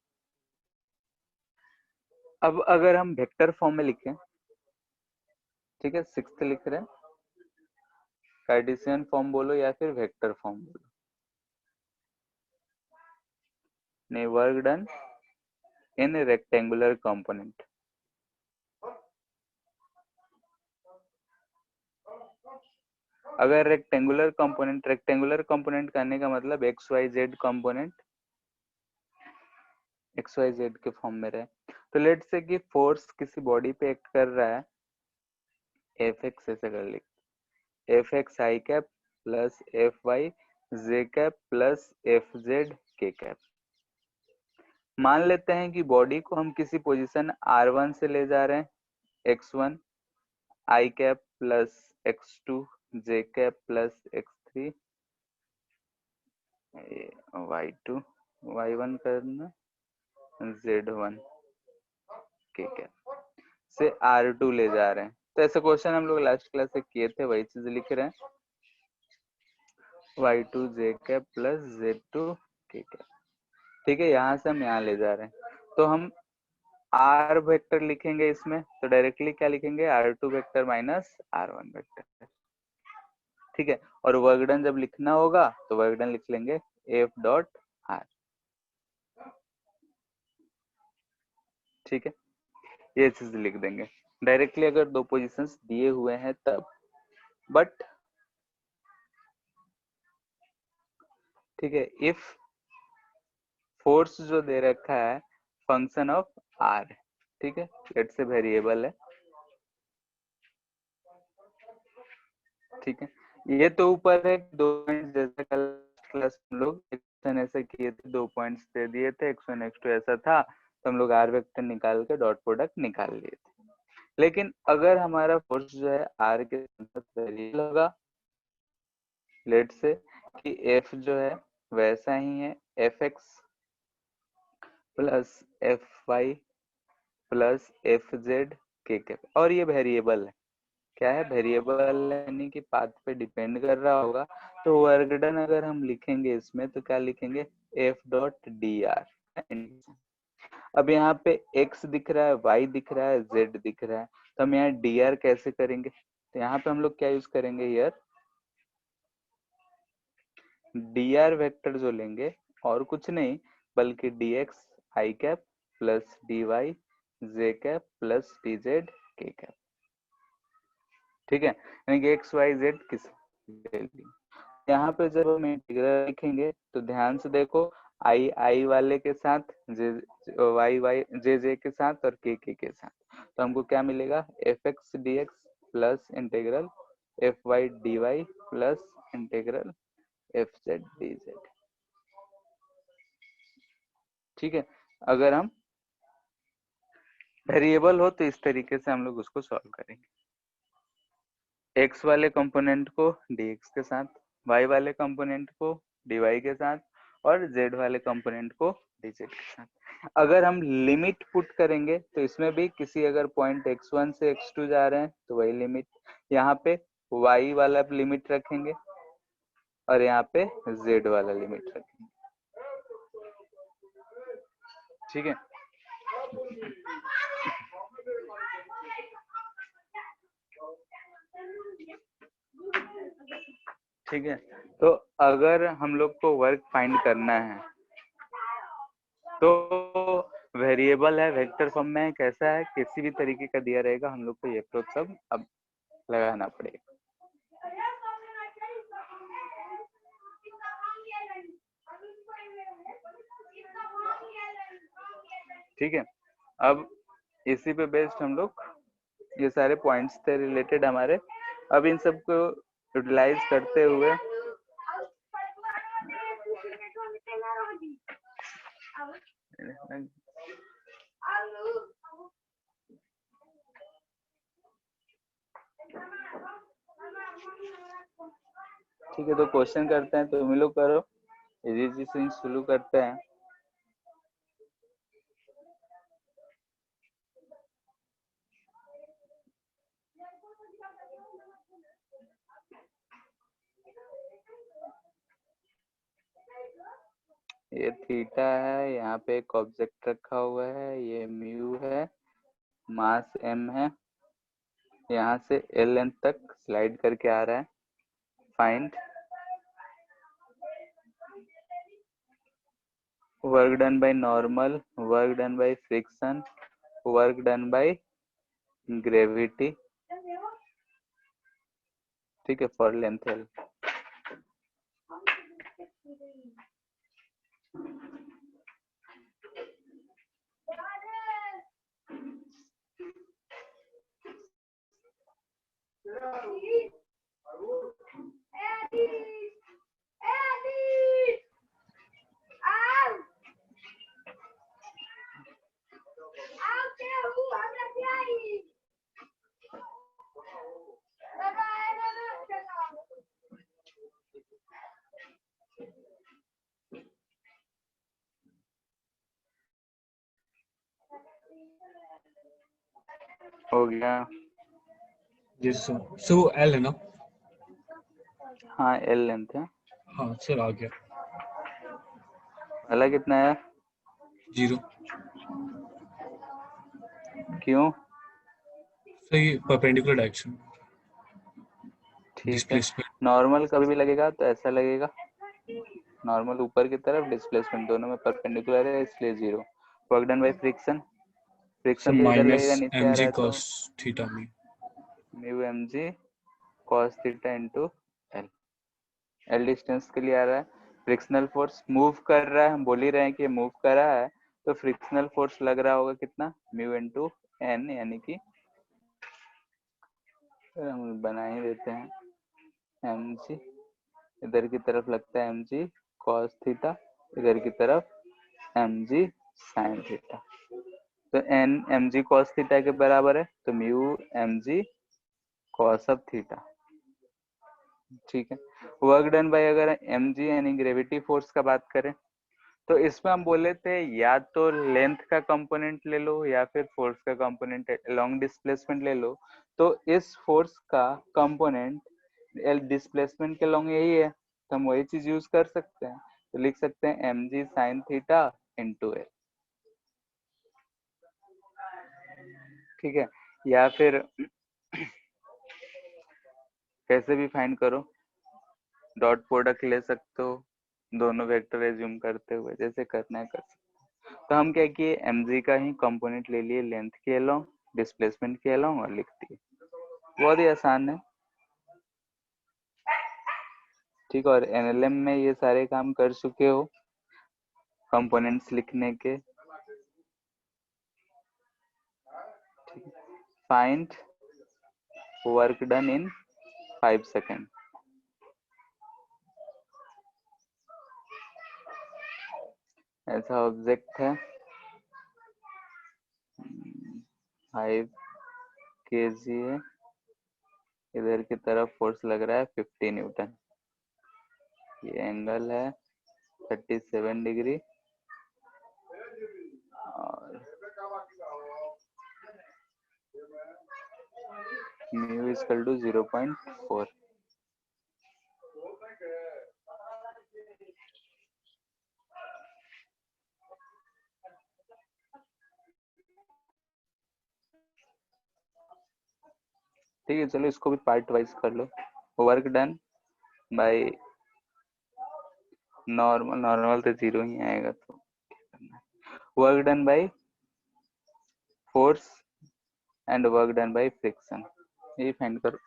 अब अगर हम वेक्टर फॉर्म में लिखें, ठीक है, सिक्स्थ लिख रहे हैं, कार्टेशियन फॉर्म बोलो या फिर वेक्टर फॉर्म बोलो, नहीं work done in rectangular component. अगर रेक्टेंगुलर कंपोनेंट करने का मतलब X Y Z component X Y Z के फॉर्म में रहे, तो लेट से कि फोर्स किसी बॉडी पे एक्ट कर रहा है, एफ एक्स ऐसे कर लिख, एफ एक्स आई कैप प्लस एफ वाई जे कैप प्लस एफ जेड के कैप। मान लेते हैं कि बॉडी को हम किसी पोजीशन R1 से ले जा रहे हैं, x1 I cap plus x2 J cap plus x3 y2 y1 करना z1 के कैप से R2 ले जा रहे हैं। तो ऐसे क्वेश्चन हम लोग लास्ट क्लास से किए थे, वही चीज लिख रहे हैं, y2 जे कैप प्लस z2 के कैप। ठीक है, यहाँ से हम यहाँ ले जा रहे हैं, तो हम R वेक्टर लिखेंगे इसमें, तो डायरेक्टली क्या लिखेंगे, R2 vector minus R1 vector. ठीक है, और वर्क डन जब लिखना होगा तो वर्क डन लिख लेंगे F डॉट R। ठीक है, ये चीज लिख देंगे डायरेक्टली अगर दो पोजीशंस दिए हुए हैं तब। बट ठीक है, इफ फोर्स जो दे रखा है फंक्शन ऑफ R, ठीक है, लेट्स से वेरिएबल है, ठीक है, ये तो ऊपर है दो पॉइंट, जैसे कल क्लास हम लोग ऐसे किए थे, 2 पॉइंट्स दे दिए थे, x1 x2 ऐसा था, तो हम लोग R वेक्टर निकाल के डॉट प्रोडक्ट निकाल लिए थे। लेकिन अगर हमारा फोर्स जो है R के साथ वेरिएबल होगा, लेट से कि F जो है वैसा ही है Fx plus Fy plus Fz के कैप, और ये वेरिएबल है, क्या है, वेरिएबल यानी कि पाथ पे डिपेंड कर रहा होगा, तो वर्क डन अगर हम लिखेंगे इसमें तो क्या लिखेंगे, F डॉट डी आर। अब यहाँ पे x दिख रहा है, y दिख रहा है, z दिख रहा है, तो हम यहाँ dr कैसे करेंगे, तो यहाँ पे हम लोग क्या यूज करेंगे, यार dr वेक्टर जो लेंगे और कुछ नहीं बल्कि dx i cap plus dy j cap plus dz k cap. ठीक है, यानी कि x y z किस यहाँ पे जब हम इंटीग्रल लिखेंगे तो ध्यान से देखो, आई आई वाले के साथ, जे वाई वाई जे जे के साथ और के साथ, तो हमको क्या मिलेगा, f x d x plus integral f y d y plus integral f z d z. ठीक है, अगर हम वेरिएबल हो तो इस तरीके से हम लोग उसको सॉल्व करेंगे, x वाले कंपोनेंट को dx के साथ, y वाले कंपोनेंट को dy के साथ और z वाले कंपोनेंट को dz के साथ। अगर हम लिमिट पुट करेंगे तो इसमें भी किसी अगर पॉइंट x1 से x2 जा रहे हैं तो वही लिमिट, यहाँ पे y वाला लिमिट रखेंगे और यहाँ पे z वाला लिमिट रखेंगे। ठीक है, ठीक है, तो अगर हम लोग को वर्क फाइंड करना है तो वेरिएबल है, वेक्टर फॉर्म में है, कैसा है, किसी भी तरीके का दिया रहेगा, हम लोग को ये अप्रोच सब अब लगाना पड़ेगा। ठीक है, अब इसी पे बेस्ड हम लोग, ये सारे पॉइंट्स थे रिलेटेड हमारे, अब इन सब को यूटिलाइज करते हुए ठीक है, तो क्वेश्चन करते हैं, तो तुम लोग करो, इजी से शुरू करते हैं। ये थीटा है, यहाँ पे एक ऑब्जेक्ट रखा हुआ है, ये म्यू है, मास m है, यहाँ से l लेंथ तक स्लाइड करके आ रहा है, find work done by normal, work done by friction, work done by gravity. ठीक है, फॉर लेंथ l। हो गया। Yes sir. सो एल है ना? हाँ एल लेंथ है। हाँ सर आ गया। पहला कितना है? 0। क्यों? सर ये परपेंडिकुलर डायरेक्शन, ठीक है। डिस्प्लेसमेंट। नॉर्मल कभी भी लगेगा तो ऐसा लगेगा, नॉर्मल ऊपर की तरफ, डिस्प्लेसमेंट दोनों में परपेंडिकुलर है इसलिए 0। Work done by friction, sir friction तो इधर माइनस लगेगा नीचे आ एम रहा जी है तो कॉस थीटा में। Mu M g cos theta into l. L distance के लिए आ रहा है। फ्रिक्शनल फोर्स मूव कर रहा है, हम बोल ही रहे हैं कि मूव कर रहा है, तो फ्रिक्शनल फोर्स लग रहा होगा कितना, म्यू इंटू एन, यानी कि हम बना ही देते हैं एम जी, इधर की तरफ लगता है एम जी कॉस थीटा, इधर की तरफ एम जी साइन थीटा। तो n m g cos theta के बराबर है, तो mu M g cos of theta. ठीक है। वर्क डन बाय, अगर एम जी यानी ग्रेविटी फोर्स का बात करें तो इसमें हम बोले थे या तो लेंथ का कंपोनेंट ले लो या फिर फोर्स का कंपोनेंट लॉन्ग डिस्प्लेसमेंट ले लो। तो इस फोर्स का कंपोनेंट डिस्प्लेसमेंट के लॉन्ग यही है, तो हम वही चीज यूज कर सकते हैं, तो लिख सकते हैं एम जी साइन थीटा इंटू एल। ठीक है। या फिर कैसे भी फाइंड करो, डॉट प्रोडक्ट ले सकते हो दोनों वेक्टर एज्यूम करते हुए, जैसे करना है कर सकते हो। तो हम क्या किए, mg का ही कंपोनेंट ले लिए, लेंथ के अलोंग, डिस्प्लेसमेंट के अलोंग, और लिख दिए। बहुत ही आसान है। ठीक है। और एनएलएम में ये सारे काम कर चुके हो कंपोनेंट्स लिखने के। फाइंड वर्क डन इन 5 सेकेंड। ऐसा ऑब्जेक्ट है, 5 kg है, इधर की तरफ फोर्स लग रहा है 50 न्यूटन, ये एंगल है 37 डिग्री, और म्यू इक्वल टू 0.4। ठीक है, चलो इसको भी पार्ट वाइज कर लो। Work done by normal, normal तो 0 ही आएगा, तो work done by force and work done by friction, ये फाइंड करो।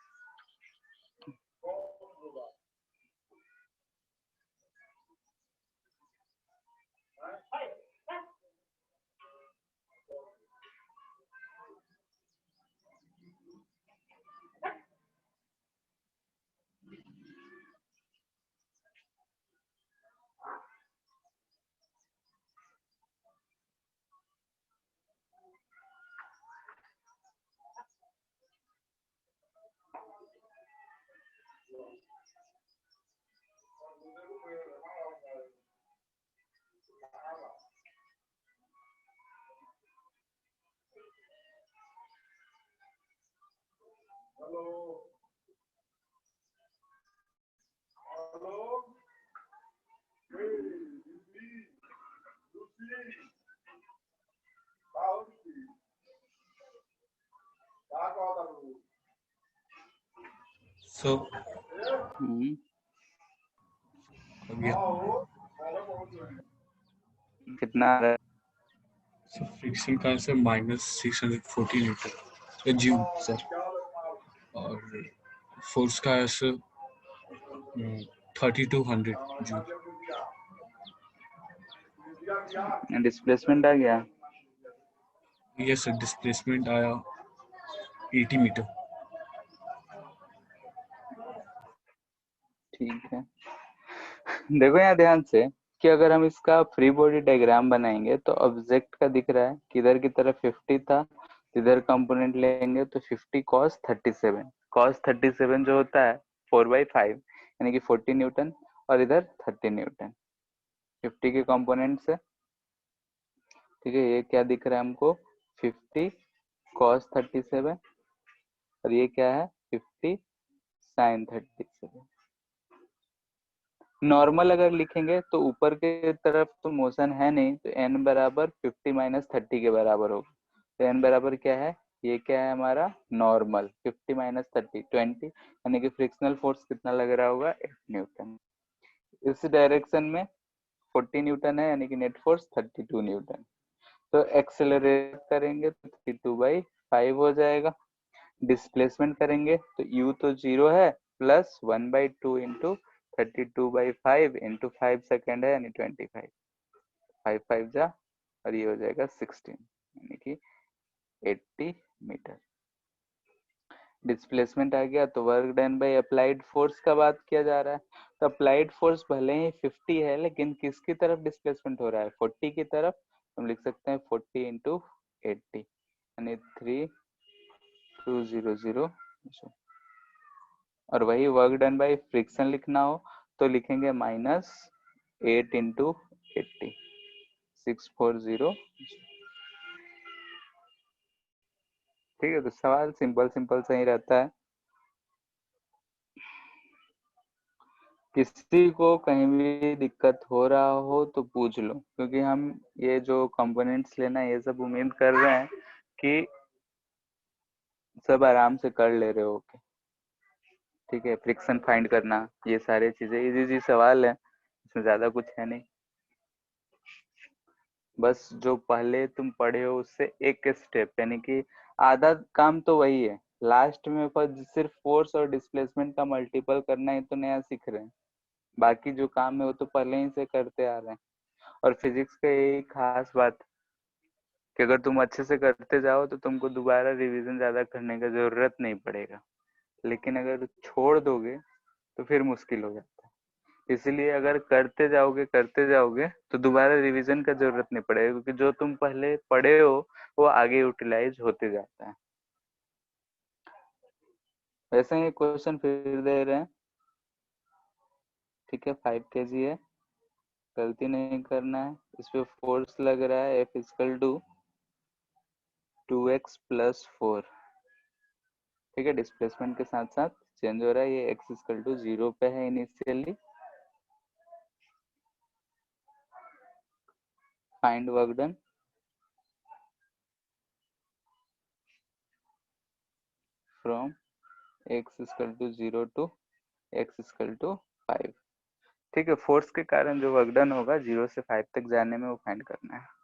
सो कितना आ रहा है? सो फ्रिक्शन का आंसर -640 न्यूटन जूल सर, और फोर्स का आंसर 3200 जूल। डिस्प्लेसमेंट आ गया? यस सर, डिस्प्लेसमेंट आया 80 मीटर। ठीक है। देखो यहाँ ध्यान से कि अगर हम इसका फ्री बॉडी डायग्राम बनाएंगे तो ऑब्जेक्ट का दिख रहा है कि इधर की तरफ 50 था, इधर कंपोनेंट लेंगे तो 50 cos 37, cos 37 जो होता है 4/5 यानी कि 40 न्यूटन, और इधर 30 न्यूटन 50 के कंपोनेंट से। ठीक है, ये क्या दिख रहा है हमको 50 cos 37, और ये क्या है 50 sin 37। नॉर्मल अगर लिखेंगे तो ऊपर के तरफ तो मोशन है नहीं, तो n बराबर 50 माइनस 30 के बराबर होगा। तो n बराबर क्या है, ये क्या है हमारा नॉर्मल 50 माइनस 30 20, यानी कि फ्रिक्शनल फोर्स कितना लग रहा होगा 8 न्यूटन। इस डायरेक्शन में 40 न्यूटन है यानी कि नेट फोर्स 32 न्यूटन। तो एक्सेलरेट करेंगे तो 32/5 हो जाएगा। डिस्प्लेसमेंट करेंगे तो u तो 0 है, प्लस 1/2 इंटू 32/5 इंटू 5 सेकेंड है यानी 25, 5 5 जा, और ये हो जाएगा 16 यानी कि 80 मीटर। डिस्प्लेसमेंट आ गया तो work done by applied force का बात किया जा रहा है। तो अप्लाइड फोर्स भले ही 50 है, लेकिन किसकी तरफ डिस्प्लेसमेंट हो रहा है 40 की तरफ। हम लिख सकते हैं 40 इंटू 80 यानी 3200। और वही वर्क डन बाय फ्रिक्शन लिखना हो तो लिखेंगे -8 इंटू 80, 640। ठीक है, तो सवाल सिंपल सिंपल सही रहता है। किसी को कहीं भी दिक्कत हो रहा हो तो पूछ लो, क्योंकि हम ये जो कंपोनेंट्स लेना है ये सब उम्मीद कर रहे हैं कि सब आराम से कर ले रहे हो। ठीक है, फ्रिक्शन फाइंड करना, ये सारी चीजें इजी इजी सवाल है, इसमें ज्यादा कुछ है नहीं। बस जो पहले तुम पढ़े हो उससे एक स्टेप, यानी कि आधा काम तो वही है, लास्ट में बस सिर्फ फोर्स और डिस्प्लेसमेंट का मल्टीपल करना ही तो नया सीख रहे हैं। बाकी जो काम है वो तो पहले ही से करते आ रहे हैं। और फिजिक्स का यही खास बात कि अगर तुम अच्छे से करते जाओ तो तुमको दोबारा रिवीजन ज्यादा करने का जरूरत नहीं पड़ेगा, लेकिन अगर छोड़ दोगे तो फिर मुश्किल हो जाता है। इसलिए अगर करते जाओगे तो दोबारा रिवीजन का जरूरत नहीं पड़ेगा, क्योंकि जो तुम पहले पढ़े हो वो आगे यूटिलाइज होते जाता है। वैसे ही क्वेश्चन फिर दे रहे हैं। ठीक है, 5 kg है, गलती नहीं करना है। इस पे फोर्स लग रहा है F equal to 2x plus 4। ठीक है, डिस्प्लेसमेंट के साथ साथ चेंज हो रहा है, ये x इक्वल टू 0 पे है initially. Find work done from x equal to 0 to x equal to 5। ठीक है, फोर्स के कारण जो वर्क डन होगा 0 से 5 तक जाने में वो फाइंड करना है।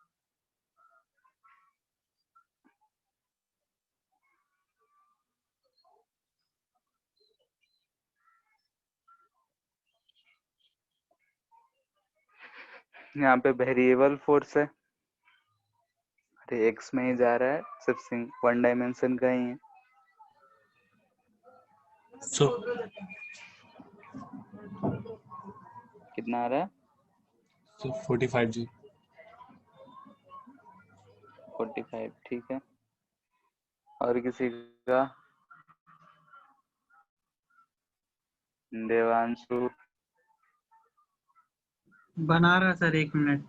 यहाँ पे वेरिएबल फोर्स है, अरे एक्स में ही जा रहा है, सिर्फ वन डायमेंशन का ही है। So कितना आ रहा है 45 जी। 45। ठीक है, और किसी का देवांशु बना रहा सर, 1 मिनट।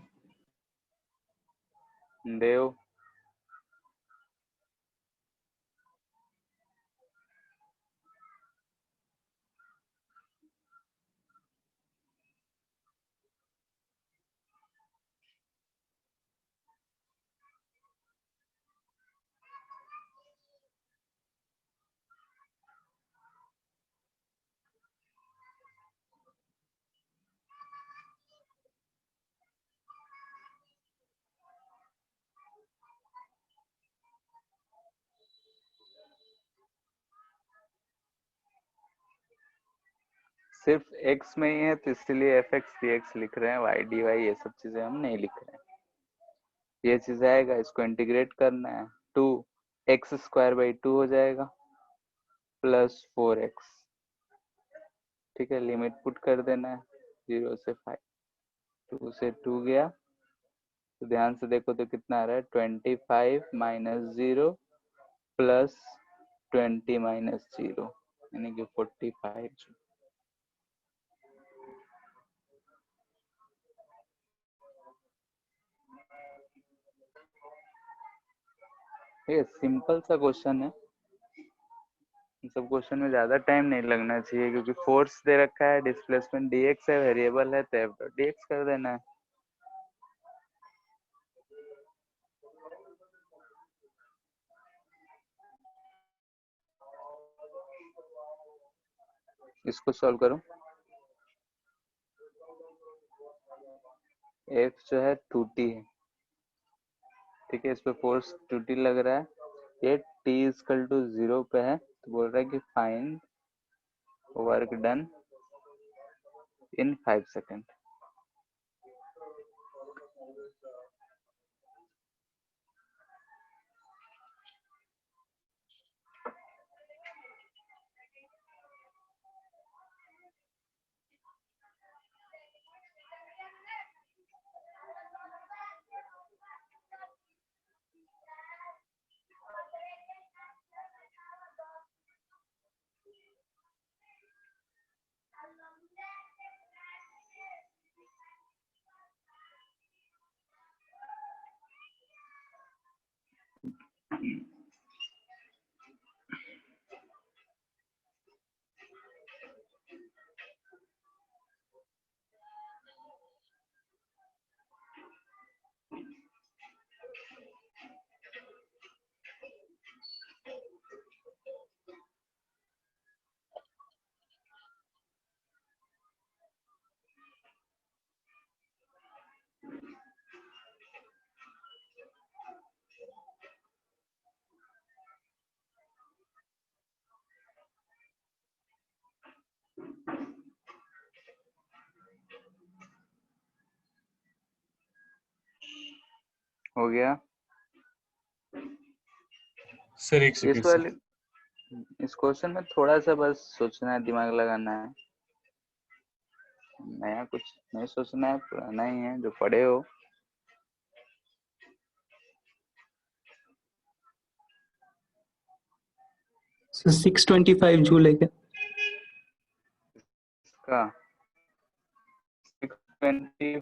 देव सिर्फ x में ही है तो इसलिए एफ एक्स डी एक्स लिख रहे हैं, वाई डी वाई ये सब चीजें हम नहीं लिख रहे हैं। ये चीज आएगा, इसको इंटीग्रेट करना है, 2x²/2 हो जाएगा प्लस 4x। ठीक है, लिमिट पुट कर देना है 0 से 5, 2 से 2 गया तो ध्यान से देखो तो कितना आ रहा है 25 माइनस 0 प्लस 20 माइनस 0 यानी कि 45 जूल। ये सिंपल सा क्वेश्चन है, सब क्वेश्चन में ज्यादा टाइम नहीं लगना चाहिए क्योंकि फोर्स दे रखा है, डिस्प्लेसमेंट dx है, वेरिएबल है तो f डॉट dx कर देना है। इसको सॉल्व करो। f जो है 2t है, ठीक है, इस पे फोर्स 2t लग रहा है, ये t इक्वल टू 0 पे है तो बोल रहा है कि फाइंड वर्क डन इन 5 सेकेंड। हो गया सर एक इस सेकंड वाले सर। इस क्वेश्चन में थोड़ा सा बस सोचना है, दिमाग लगाना है, नया कुछ नहीं सोचना है, पुराना ही है जो पढ़े हो। So 625 जूल है क्या? इसका 620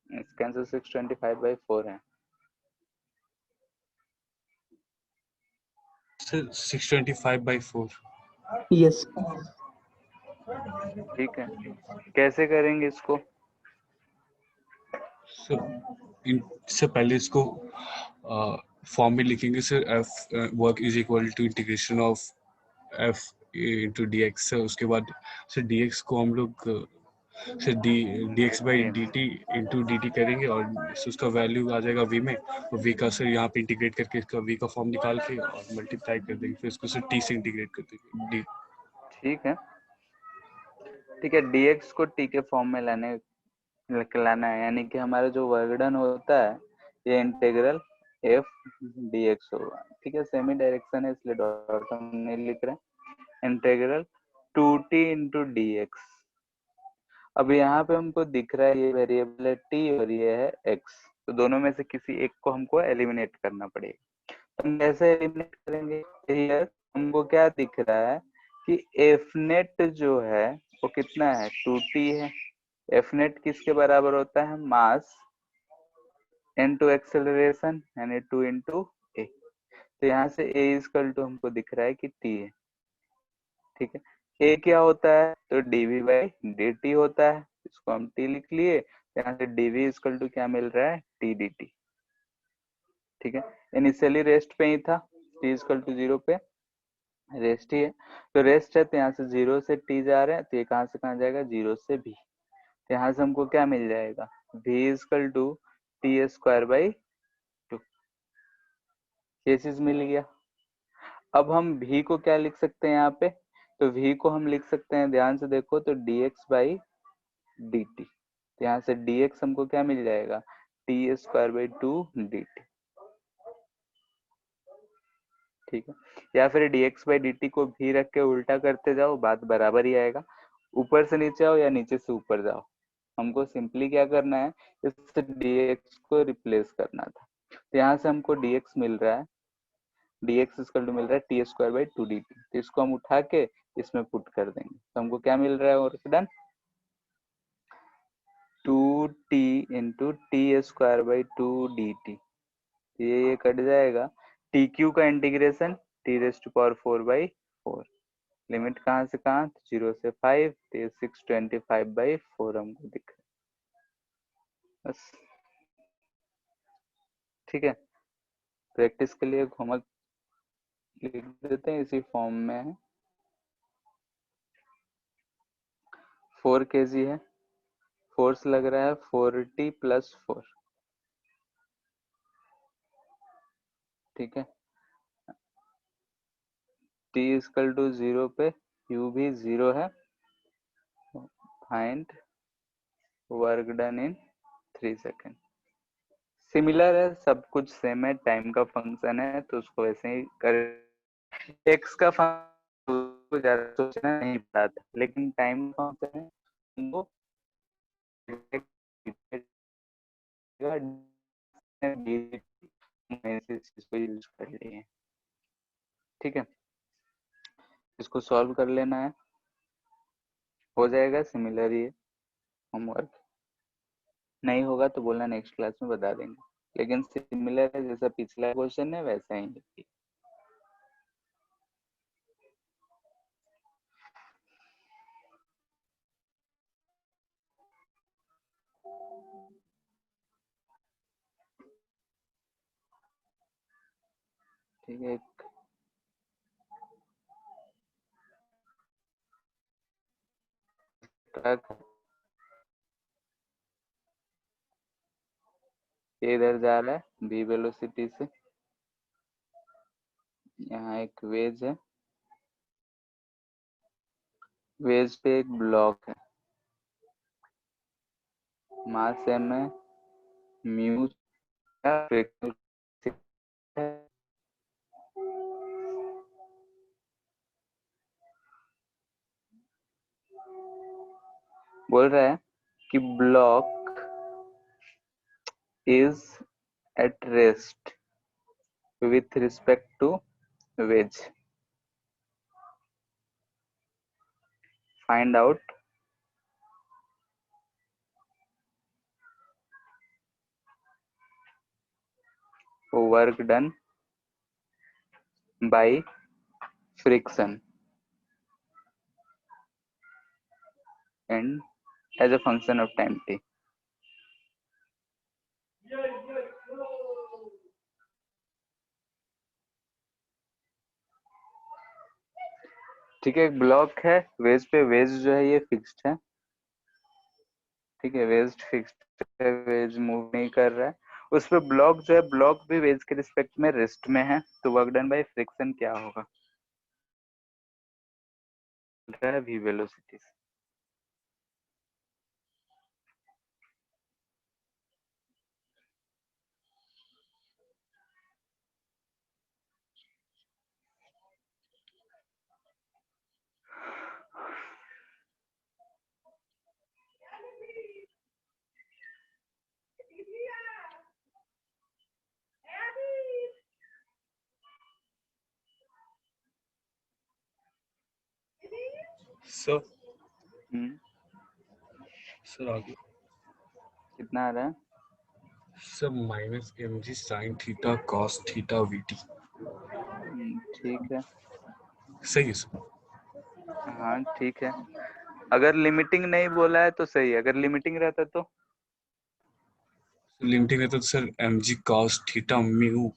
इसका आंसर 625/4 है। सर 625/4। यस। ठीक है, कैसे करेंगे इसको? सर इससे पहले इसको फॉर्म में लिखेंगे sir, f work is equal to integration of f into d x. उसके बाद सर डी एक्स को हम लोग sir d x by d t into d t करेंगे और उसका वैल्यू आ जाएगा वी में, और वी का सर यहाँ पे इंटीग्रेट करके इसका वी का फॉर्म निकाल के और मल्टीप्लाई कर देंगे, फिर इसको सर टी से इंटीग्रेट कर देंगे डी। ठीक है, ठीक है, dx को t के फॉर्म में लाना है, यानी कि हमारा जो वर्क डन होता है ये इंटीग्रल f dx होगा। ठीक है, सेमी डायरेक्शन है इसलिए डॉट हम नहीं लिख रहे हैं। Integral 2t into d x. अब यहाँ पे हमको दिख रहा है ये वेरिएबल है t और ये है x, तो दोनों में से किसी एक को हमको एलिमिनेट करना पड़ेगा। तो हम कैसे एलिमिनेट करेंगे? हियर हमको क्या दिख रहा है कि एफ नेट जो है वो कितना है, 2t है। एफ नेट किसके बराबर होता है, मास इनटू एक्सेलरेशन यानी 2 इंटू ए। तो यहाँ से ए इक्वल टू हमको दिख रहा है कि टी है। ठीक है, ए क्या होता है, तो डीवी बाई डी टी होता है, इसको हम टी लिख लिए। यहाँ से डीवी इक्वल टू क्या मिल रहा है, टी डी टी। ठीक है, इनिशियली रेस्ट पे ही था, टी इक्वल टू 0 पे रेस्ट ही है, तो रेस्ट है तो यहाँ से 0 से टी जा रहे हैं, तो ये कहाँ से कहाँ जाएगा, 0 से भी। तो यहाँ से हमको क्या मिल जाएगा, v equal to t square by 2, ये चीज मिल गया। अब हम v को क्या लिख सकते हैं यहाँ पे, तो v को हम लिख सकते हैं, ध्यान से देखो, तो dx बाई डी टी। तो यहाँ से dx हमको क्या मिल जाएगा, T square by 2 D T. ठीक है, या फिर dx बाई डी टी को भी रख के उल्टा करते जाओ, बात बराबर ही आएगा। ऊपर से नीचे आओ या नीचे से ऊपर जाओ, हमको सिंपली क्या करना है, इस dx को रिप्लेस करना था। तो यहाँ से हमको dx मिल रहा है, dx इक्वल टू मिल रहा है टी स्क्वायर बाई 2dt। तो इसको हम उठा के इसमें पुट कर देंगे, तो हमको क्या मिल रहा है, और done 2t into t square by 2dt। ये कट जाएगा, टी क्यू का integration t raised to power 4/4, limit कहाँ से कहाँ, 0 से 5, तो 625/4 हमको दिख रहा है बस। ठीक है, प्रैक्टिस के लिए होमवर्क लिख देते हैं, इसी फॉर्म में है। 4 kg है, फोर्स लग रहा है 4t + 4। ठीक है, t इक्वल टू 0 पे u भी 0 है। फाइंड वर्क डन इन 3 सेकेंड। सिमिलर है, सब कुछ सेम है, टाइम का फंक्शन है तो उसको वैसे ही कर। एक्स का फंक्शन ज्यादा सोचना नहीं पड़ा था, लेकिन टाइम फंक्शन है, उनको इसको यूज कर लिए। ठीक है, इसको सॉल्व कर लेना है, हो जाएगा, सिमिलर ही है। होमवर्क नहीं होगा तो बोलना, नेक्स्ट क्लास में बता देंगे, लेकिन सिमिलर है, जैसा पिछला क्वेश्चन है वैसा ही है। ठीक है, ट्रक ये इधर जा रहा है v वेलोसिटी से, यहाँ एक वेज है, वेज पे एक ब्लॉक है, मास m है, म्यू फ्रिक्शनल है, बोल रहा है कि block is at rest with respect to wedge. Find out work done by friction and as a function of time t। ठीक है, एक ब्लॉक है, वेज पे, वेज जो है ये फिक्स्ड है। ठीक है, वेज फिक्स्ड है, वेज मूव नहीं कर रहा है, उस पे ब्लॉक जो है, ब्लॉक भी वेज के रिस्पेक्ट में रेस्ट में है, तो वर्क डन बाय फ्रिक्शन क्या होगा, v वेलोसिटी। सर सर आगे कितना आ रहा है, sir -mg sin theta cos theta vt। ठीक है, सही है सर। हाँ ठीक है, अगर लिमिटिंग नहीं बोला है तो सही है, अगर लिमिटिंग रहता तो लिमिटिंग रहता तो sir mg cos theta mu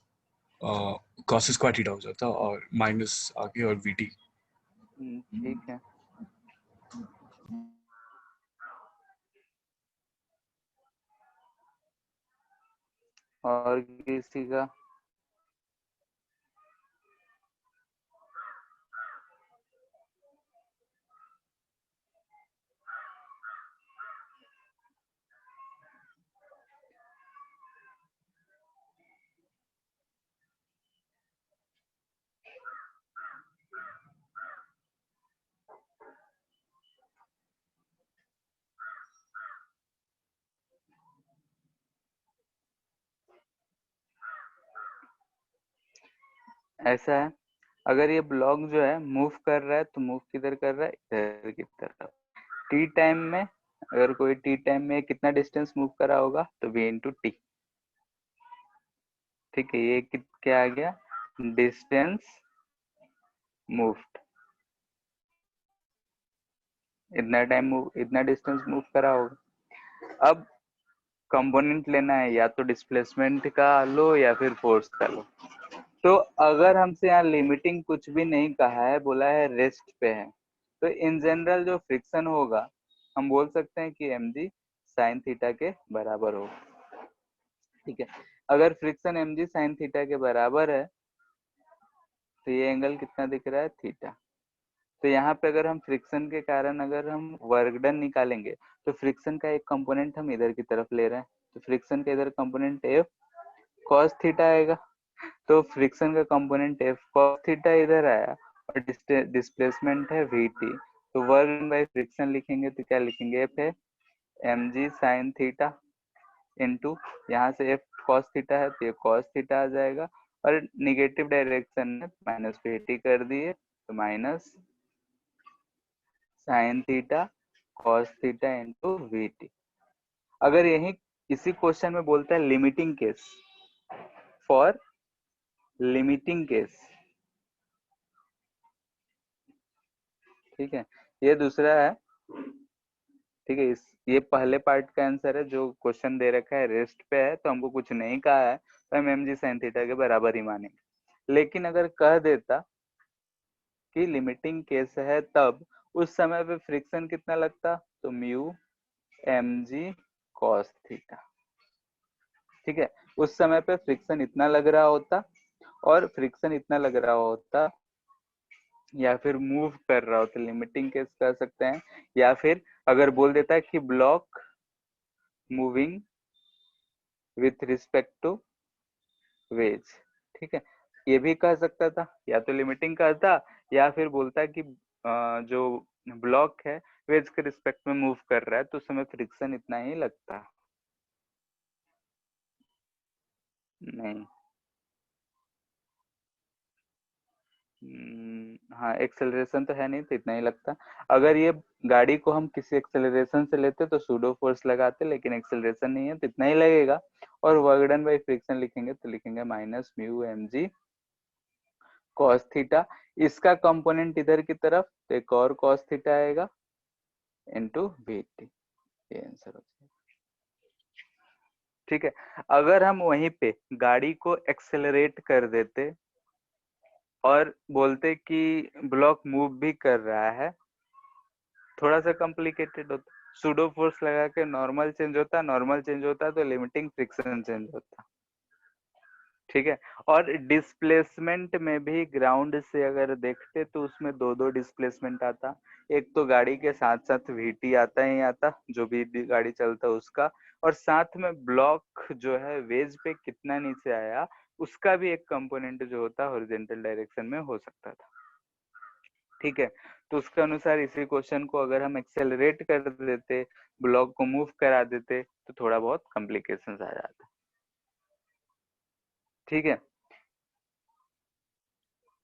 cos square theta हो जाता, और माइनस आगे और vt। ठीक है। और किसी का ऐसा है, अगर ये ब्लॉक जो है मूव कर रहा है तो मूव किधर कर रहा है, इधर की तरफ। टी टाइम में, अगर कोई टी टाइम में कितना डिस्टेंस मूव करा होगा तो v इंटू टी। ठीक है, ये क्या आ गया, डिस्टेंस मूव्ड, इतना टाइम मूव, इतना डिस्टेंस मूव करा होगा। अब कंपोनेंट लेना है, या तो डिस्प्लेसमेंट का लो या फिर फोर्स का लो। तो अगर हमसे यहाँ लिमिटिंग कुछ भी नहीं कहा है, बोला है रेस्ट पे है, तो इन जनरल जो फ्रिक्शन होगा हम बोल सकते हैं कि mg साइन थीटा के बराबर होगा। ठीक है, अगर फ्रिक्शन mg साइन थीटा के बराबर है तो ये एंगल कितना दिख रहा है, थीटा। तो यहाँ पे अगर हम फ्रिक्शन के कारण अगर हम वर्क डन निकालेंगे तो फ्रिक्शन का एक कंपोनेंट हम इधर की तरफ ले रहे हैं, तो फ्रिक्शन का इधर कंपोनेंट f cos थीटा आएगा। तो फ्रिक्शन का कंपोनेंट f cos थीटा इधर आया और डिस्प्लेसमेंट है vt, तो वर्क बाय फ्रिक्शन लिखेंगे तो क्या लिखेंगे, f है mg साइन थीटा इंटू, यहाँ से f cos थीटा है तो ये cos थीटा आ जाएगा, और निगेटिव डायरेक्शन में माइनस vt कर दिए तो minus sine theta cos theta into vt। अगर यही इसी क्वेश्चन में बोलता है limiting case, for limiting case, ठीक है, ये दूसरा है। ठीक है, इस ये पहले पार्ट का आंसर है, जो क्वेश्चन दे रखा है रेस्ट पे है तो हमको कुछ नहीं कहा है तो हम mg साइन थीटा के बराबर ही मानेंगे। लेकिन अगर कह देता कि लिमिटिंग केस है तब उस समय पे फ्रिक्शन कितना लगता, तो म्यू mg cos थीटा। ठीक है, उस समय पे फ्रिक्शन इतना लग रहा होता, और फ्रिक्शन इतना लग रहा होता या फिर मूव कर रहा होता, लिमिटिंग केस कर सकते हैं, या फिर अगर बोल देता है कि block moving with respect to wedge. ठीक है, ये भी कह सकता था, या तो लिमिटिंग करता या फिर बोलता कि जो ब्लॉक है वेज के रिस्पेक्ट में मूव कर रहा है तो उस समय फ्रिक्शन इतना ही लगता। नहीं, हाँ एक्सेलरेशन तो है नहीं तो इतना ही लगता। अगर ये गाड़ी को हम किसी एक्सेलरेशन से लेते तो सूडो फोर्स लगाते, लेकिन एक्सेलरेशन नहीं है तो इतना ही लगेगा, और वर्क डन बाय फ्रिक्शन लिखेंगे तो लिखेंगे minus mu mg cos theta, इसका कंपोनेंट इधर की तरफ तो एक और cos थीटा आएगा इंटू vt, ये आंसर हो जाएगा। ठीक है, अगर हम वहीं पे गाड़ी को एक्सेलरेट कर देते और बोलते कि ब्लॉक मूव भी कर रहा है, थोड़ा सा कॉम्प्लिकेटेड होता, सूडो फोर्स लगा के नॉर्मल चेंज होता, नॉर्मल चेंज होता तो लिमिटिंग फ्रिक्शन चेंज होता। ठीक है, और डिस्प्लेसमेंट में भी ग्राउंड से अगर देखते तो उसमें दो दो डिस्प्लेसमेंट आता, एक तो गाड़ी के साथ साथ vt आता ही आता, जो भी गाड़ी चलता उसका, और साथ में ब्लॉक जो है वेज पे कितना नीचे आया उसका भी एक कंपोनेंट जो होता हॉरिजॉन्टल डायरेक्शन में हो सकता था। ठीक है, तो उसके अनुसार इसी क्वेश्चन को अगर हम एक्सेलरेट कर देते, ब्लॉक को मूव करा देते तो थोड़ा बहुत कॉम्प्लिकेशंस आ जाता। ठीक है,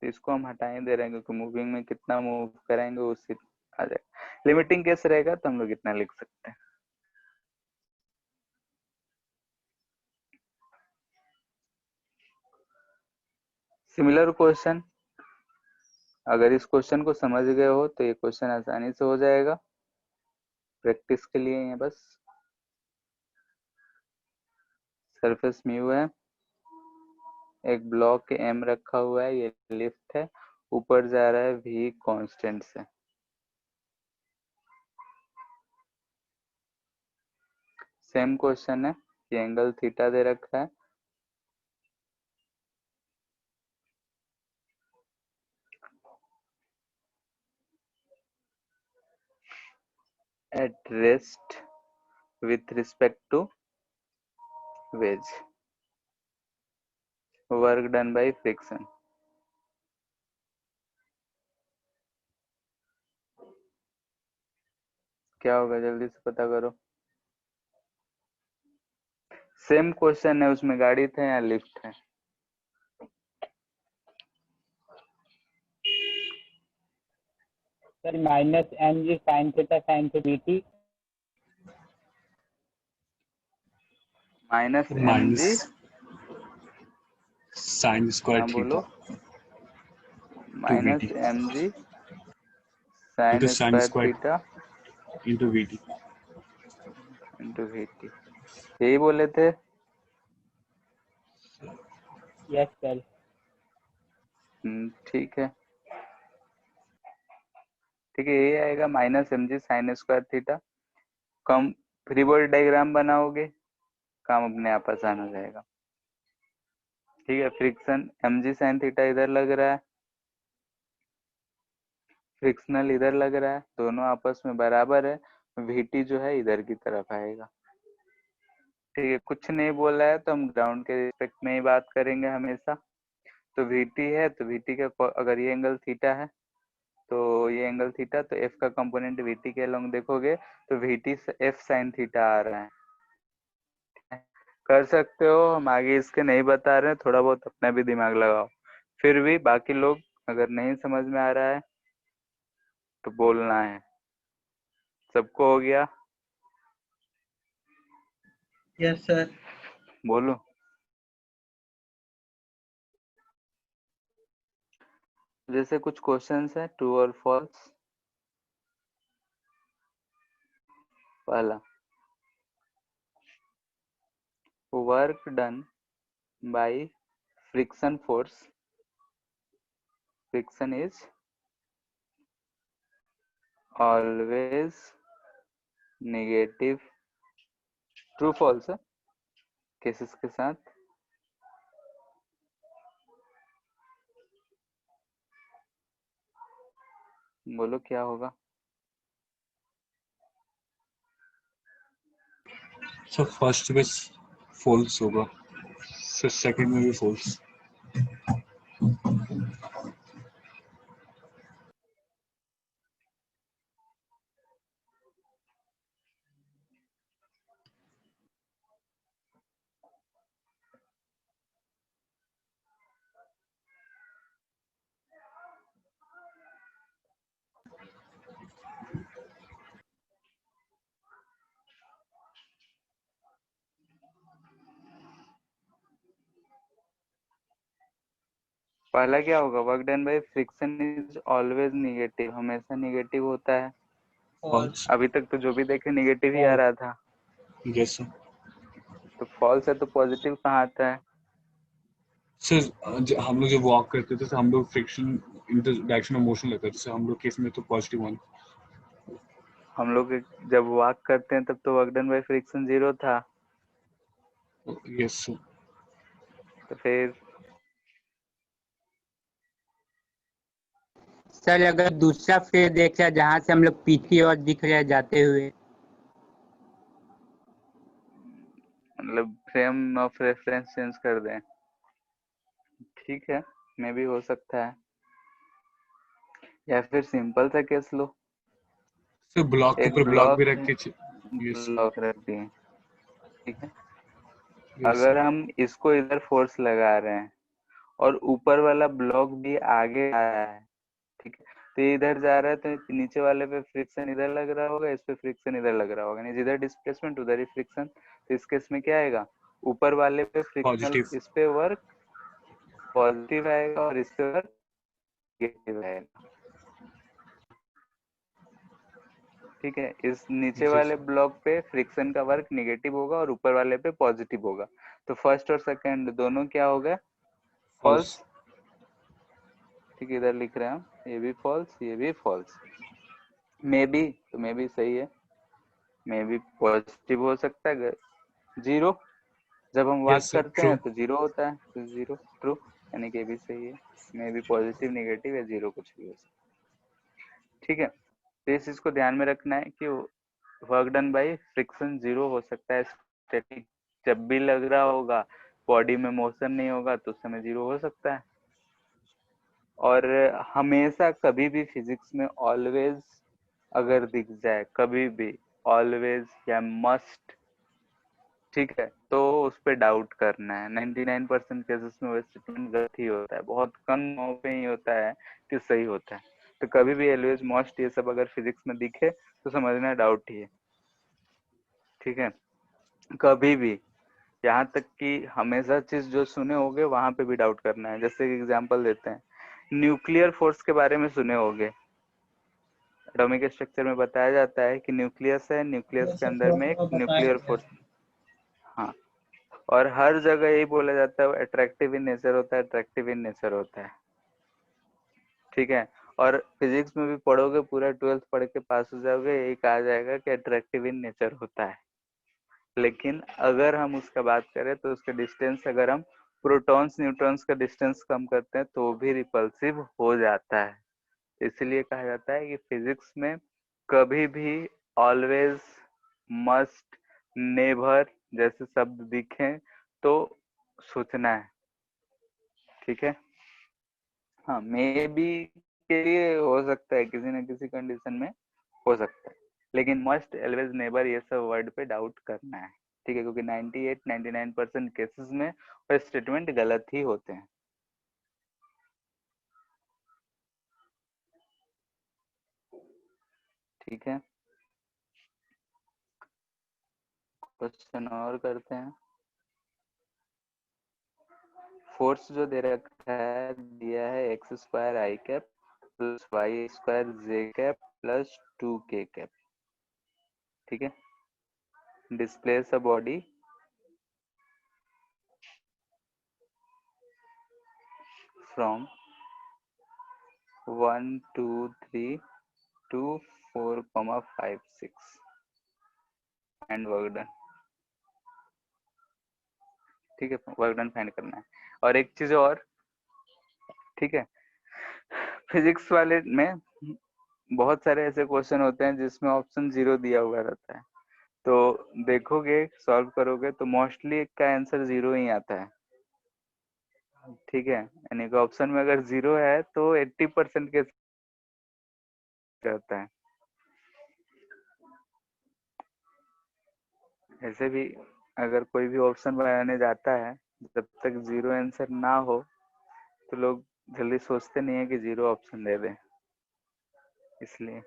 तो इसको हम हटा ही दे रहे हैं क्योंकि मूविंग में कितना मूव करेंगे उससे आ जाएगा। लिमिटिंग केस रहेगा तो हम लोग इतना लिख सकते हैं। सिमिलर क्वेश्चन, अगर इस क्वेश्चन को समझ गए हो तो ये क्वेश्चन आसानी से हो जाएगा, प्रैक्टिस के लिए है बस। सरफेस म्यू है, एक ब्लॉक एम रखा हुआ है, ये लिफ्ट है, ऊपर जा रहा है v कांस्टेंट से। सेम क्वेश्चन है, ये एंगल थीटा दे रखा है, at rest with respect to wedge, work done by friction। क्या होगा जल्दी से पता करो। सेम क्वेश्चन है, उसमें गाड़ी थे या लिफ्ट है। सर माइनस एम जी sine theta sine theta dt minus M minus G, sine square हाँ बोलो, theta two V T minus M G into sine sine square square theta into V T. Into V T, यही बोले थे। Yes sir. ठीक है, ठीक है, यही आएगा माइनस एम जी साइन स्क्वायर थीटा। कम फ्री बॉडी डायग्राम बनाओगे, काम अपने आप आसान हो जाएगा। ठीक है, फ्रिक्शन एम जी साइन थीटा इधर लग रहा है, फ्रिक्शनल इधर लग रहा है, दोनों आपस में बराबर है, वीटी जो है इधर की तरफ आएगा। ठीक है, कुछ नहीं बोला है तो हम ग्राउंड के रिस्पेक्ट में ही बात करेंगे हमेशा। तो वीटी है तो वीटी का अगर ये एंगल थीटा है तो ये एंगल थीटा, तो एफ का कंपोनेंट वीटी के अलोंग देखोगे तो वीटी एफ साइन थीटा आ रहा है। कर सकते हो, हम आगे इसके नहीं बता रहे हैं, थोड़ा बहुत अपना भी दिमाग लगाओ। फिर भी बाकी लोग अगर नहीं समझ में आ रहा है तो बोलना है। सबको हो गया? Yes sir. बोलो। जैसे कुछ क्वेश्चंस है, ट्रू और फॉल्स। पहला, work done by friction force, friction is always negative, true false है केसेस के साथ। बोलो क्या होगा? सर फर्स्ट में फॉल्स होगा, सर सेकंड में भी फॉल्स। पहला क्या होगा? Work done by friction is always negative, हमेशा नेगेटिव होता है। फॉल्स। अभी तक तो जो भी देखे नेगेटिव ही आ रहा था, यस सर। तो फॉल्स है तो पॉजिटिव कहाँ आता है? सर हम लोग जब वॉक करते थे तो हम लोग friction in the direction of motion लगता था, हम लोग केस में तो पॉजिटिव वन। हम लोग जब वॉक करते हैं तब तो वर्क डन बाय फ्रिक्शन 0 था, यस सर। तो फिर सर अगर दूसरा फेज देख रहे जहाँ से हम लोग पीछे और दिख रहे जाते हुए, मतलब फ्रेम ऑफ रेफरेंस चेंज कर दें, ठीक है, मे भी हो सकता है। या फिर सिंपल सा केस लो, सर ब्लॉक के एक ऊपर ब्लॉक भी ब्लॉक रख के। यस ब्लॉक रख दिए, ठीक है। यस अगर सर। हम इसको इधर फोर्स लगा रहे हैं और ऊपर वाला ब्लॉक भी आगे आया है, ठीक है, तो ये इधर जा रहा है तो नीचे वाले पे फ्रिक्शन इधर लग रहा होगा, इस पे फ्रिक्शन इधर लग रहा होगा, नहीं जिधर डिस्प्लेसमेंट उधर ही फ्रिक्शन। तो इस केस में क्या आएगा? ऊपर वाले पे फ्रिक्शनल, पॉजिटिव। इस पे वर्क पॉजिटिव आएगा और इस पे वर्क नेगेटिव आएगा, ठीक है। इस नीचे वाले ब्लॉक पे फ्रिक्शन का वर्क नेगेटिव होगा और ऊपर वाले पे पॉजिटिव होगा, तो फर्स्ट और सेकंड दोनों क्या हो गए? फॉल्स। फॉल्स, ठीक है, इधर लिख रहे हैं हम, ये भी फॉल्स, ये भी फॉल्स। मे बी, तो मे बी सही है, मे बी पॉजिटिव हो सकता है। जीरो, जब हम यस वॉक सर करते ट्रू। हैं तो जीरो होता है, तो जीरो ट्रू, यानी कि ये भी सही है। मे बी पॉजिटिव, नेगेटिव या जीरो कुछ भी हो सकता है, ठीक है। तो इस चीज को ध्यान में रखना है कि वर्क डन बाय फ्रिक्शन 0 हो सकता है, स्टैटिक जब भी लग रहा होगा, बॉडी में मोशन नहीं होगा तो उस समय 0 हो सकता है। और हमेशा कभी भी फिजिक्स में ऑलवेज अगर दिख जाए, कभी भी ऑलवेज या मस्ट, ठीक है, तो उस पर डाउट करना है। 99% केसेस में वैसे स्टेटमेंट गलत ही होता है, बहुत कम मौके पे ही होता है कि सही होता है। तो कभी भी एलवेज मोस्ट ये सब अगर फिजिक्स में दिखे तो समझना डाउट ही है, ठीक है। कभी भी, यहाँ तक कि हमेशा चीज जो सुने होगे वहां पे भी डाउट करना है। जैसे एग्जांपल देते हैं, न्यूक्लियर फोर्स के बारे में सुने होगे, एटॉमिक स्ट्रक्चर में बताया जाता है कि न्यूक्लियस है, न्यूक्लियस के अंदर में एक न्यूक्लियर फोर्स, हाँ, और हर जगह यही बोला जाता है अट्रैक्टिव इन नेचर होता है, अट्रैक्टिव इन नेचर होता है, ठीक है। और फिजिक्स में भी पढ़ोगे, पूरा 12th पढ़ के पास हो जाओगे, यही कहा जाएगा कि अट्रैक्टिव इन नेचर होता है। लेकिन अगर हम उसका बात करें तो उसका डिस्टेंस, अगर हम प्रोटॉन्स न्यूट्रॉन्स का डिस्टेंस कम करते हैं तो भी रिपल्सिव हो जाता है। इसलिए कहा जाता है कि फिजिक्स में कभी भी, ऑलवेज, मस्ट, नेवर जैसे शब्द दिखे तो सोचना है, ठीक है। हाँ, मे बी के लिए हो सकता है, किसी न किसी कंडीशन में हो सकता है, लेकिन मस्ट, ऑलवेज, नेवर ये सब वर्ड पे डाउट करना है, ठीक है, क्योंकि 98-99% केसेस में वो स्टेटमेंट गलत ही होते हैं। ठीक है, क्वेश्चन और करते हैं। फोर्स जो दे रखा है, दिया है एक्स स्क्वायर आई कैप प्लस वाई स्क्वायर जे कैप प्लस 2k कैप, ठीक है। Displace a body from 1 2 3 to 4, 5 6 and work done, ठीक है, वर्क डन फाइंड करना है। और एक चीज और, ठीक है, फिजिक्स वाले में बहुत सारे ऐसे क्वेश्चन होते हैं जिसमें ऑप्शन 0 दिया हुआ रहता है, तो देखोगे, सॉल्व करोगे तो मोस्टली का आंसर 0 ही आता है, ठीक है। यानी कि ऑप्शन में अगर 0 है तो 80% के रहता है। ऐसे भी अगर कोई भी ऑप्शन बनाने जाता है, जब तक 0 आंसर ना हो तो लोग जल्दी सोचते नहीं है कि 0 ऑप्शन दे दें, इसलिए।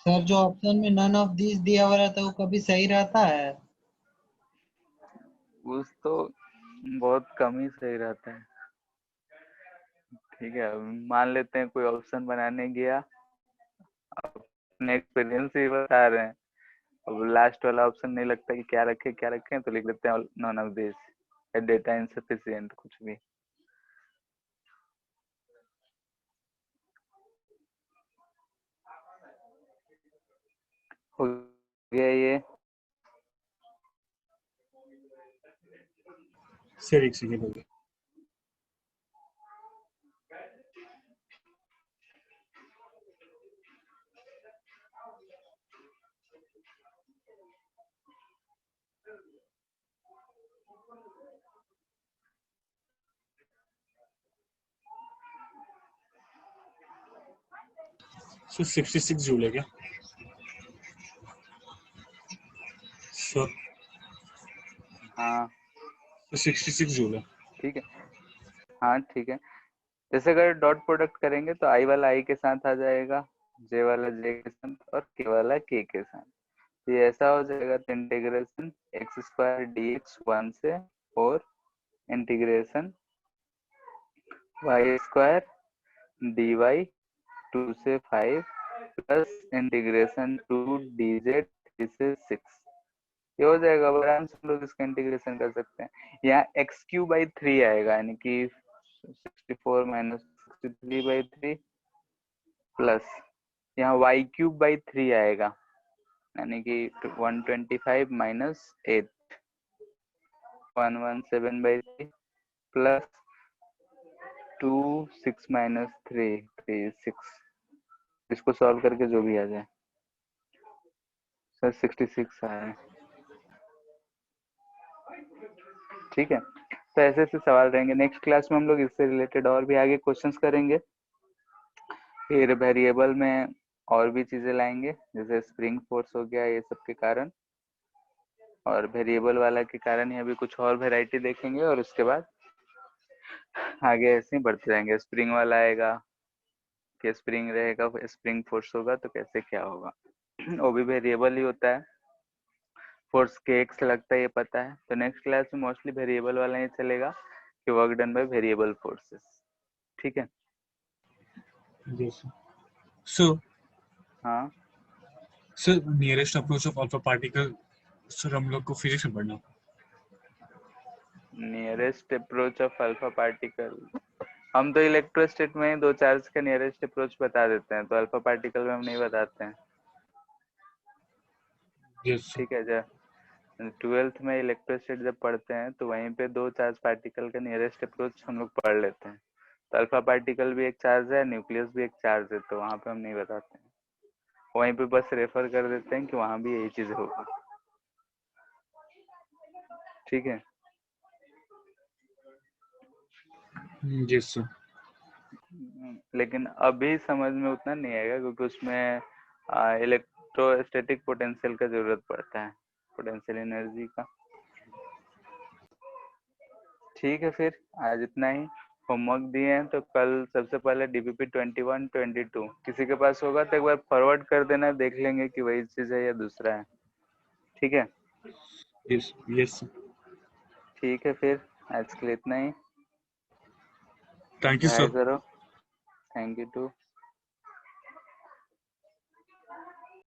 सर जो ऑप्शन में नन ऑफ दिस दिया हुआ रहता है वो कभी सही रहता है? उस तो बहुत कम ही सही रहता है, ठीक है। मान लेते हैं कोई ऑप्शन बनाने गया, अपने एक्सपीरियंस ही बता रहे हैं, अब लास्ट वाला ऑप्शन नहीं लगता कि क्या रखें तो लिख देते हैं none of this, data insufficient, कुछ भी। हो गया ये? सर एक सेकेंड हो गया। सर 66 जूल है क्या सर? हाँ, तो 66 जूल है। ठीक है, हाँ ठीक है। जैसे अगर डॉट प्रोडक्ट करेंगे तो आई वाला आई के साथ आ जाएगा, जे वाला जे के साथ और के वाला के साथ, तो ये ऐसा हो जाएगा। तो integration x square d x 1 से 4 integration y square d y 2 से 5 प्लस इंटीग्रेशन 2 डी जेड 3 से 6, ये हो जाएगा। अब आराम से लोग इसका इंटीग्रेशन कर सकते हैं। यहाँ एक्स क्यू बाई 3 आएगा, यानी कि 64 माइनस 63/3 प्लस यहाँ वाई क्यूब बाई 3 आएगा, यानी कि 125 माइनस 8 117/3 प्लस 2 6 माइनस 3 3 6, इसको सॉल्व करके जो भी आ जाए। सर 66 आया है। ठीक है, तो ऐसे ऐसे सवाल रहेंगे। नेक्स्ट क्लास में हम लोग इससे रिलेटेड और भी आगे क्वेश्चंस करेंगे। फिर वेरिएबल में और भी चीजें लाएंगे, जैसे स्प्रिंग फोर्स हो गया, ये सब के कारण, और वेरिएबल वाला के कारण ही अभी कुछ और वैरायटी देखेंगे। और उसके बाद आगे ऐसे ही बढ़ते जाएंगे। स्प्रिंग वाला आएगा कि स्प्रिंग रहेगा, स्प्रिंग फोर्स होगा तो कैसे क्या होगा, वो भी वेरिएबल ही होता है। फोर्स के एक्स लगता है, ये पता है। तो नेक्स्ट क्लास में मोस्टली वेरिएबल वाला ही चलेगा कि work done by variable forces. ठीक है। Yes. So, हाँ, sir, nearest approach of alpha particle, sir, हम लोग को फिजिक्स में पढ़ना। Nearest approach of alpha particle, हम तो इलेक्ट्रोस्टेट में ही दो चार्ज का नियरेस्ट अप्रोच बता देते हैं, तो अल्फा पार्टिकल में हम नहीं बताते हैं। Yes, sir. ठीक है। जब 12th में इलेक्ट्रोस्टेट जब पढ़ते हैं तो वहीं पे दो चार्ज पार्टिकल का नियरेस्ट अप्रोच हम लोग पढ़ लेते हैं। तो अल्फा पार्टिकल भी एक चार्ज है, न्यूक्लियस भी एक चार्ज है, तो वहां पे हम नहीं बताते हैं, वहीं पे बस रेफर कर देते हैं कि वहां भी यही चीज होगा। ठीक है। Yes, sir. लेकिन अभी समझ में उतना नहीं आएगा, क्योंकि उसमें इलेक्ट्रोस्टैटिक पोटेंशियल का जरूरत पड़ता है, पोटेंशियल एनर्जी का। ठीक है, फिर आज इतना ही। होमवर्क दिए हैं, तो कल सबसे पहले डीबीपी 21, 22 किसी के पास होगा तो एक बार फॉरवर्ड कर देना, देख लेंगे कि वही चीज है या दूसरा है। ठीक है। Yes, yes, sir. ठीक है, फिर आज के लिए इतना ही। Thank you, try sir. करो। Thank you to.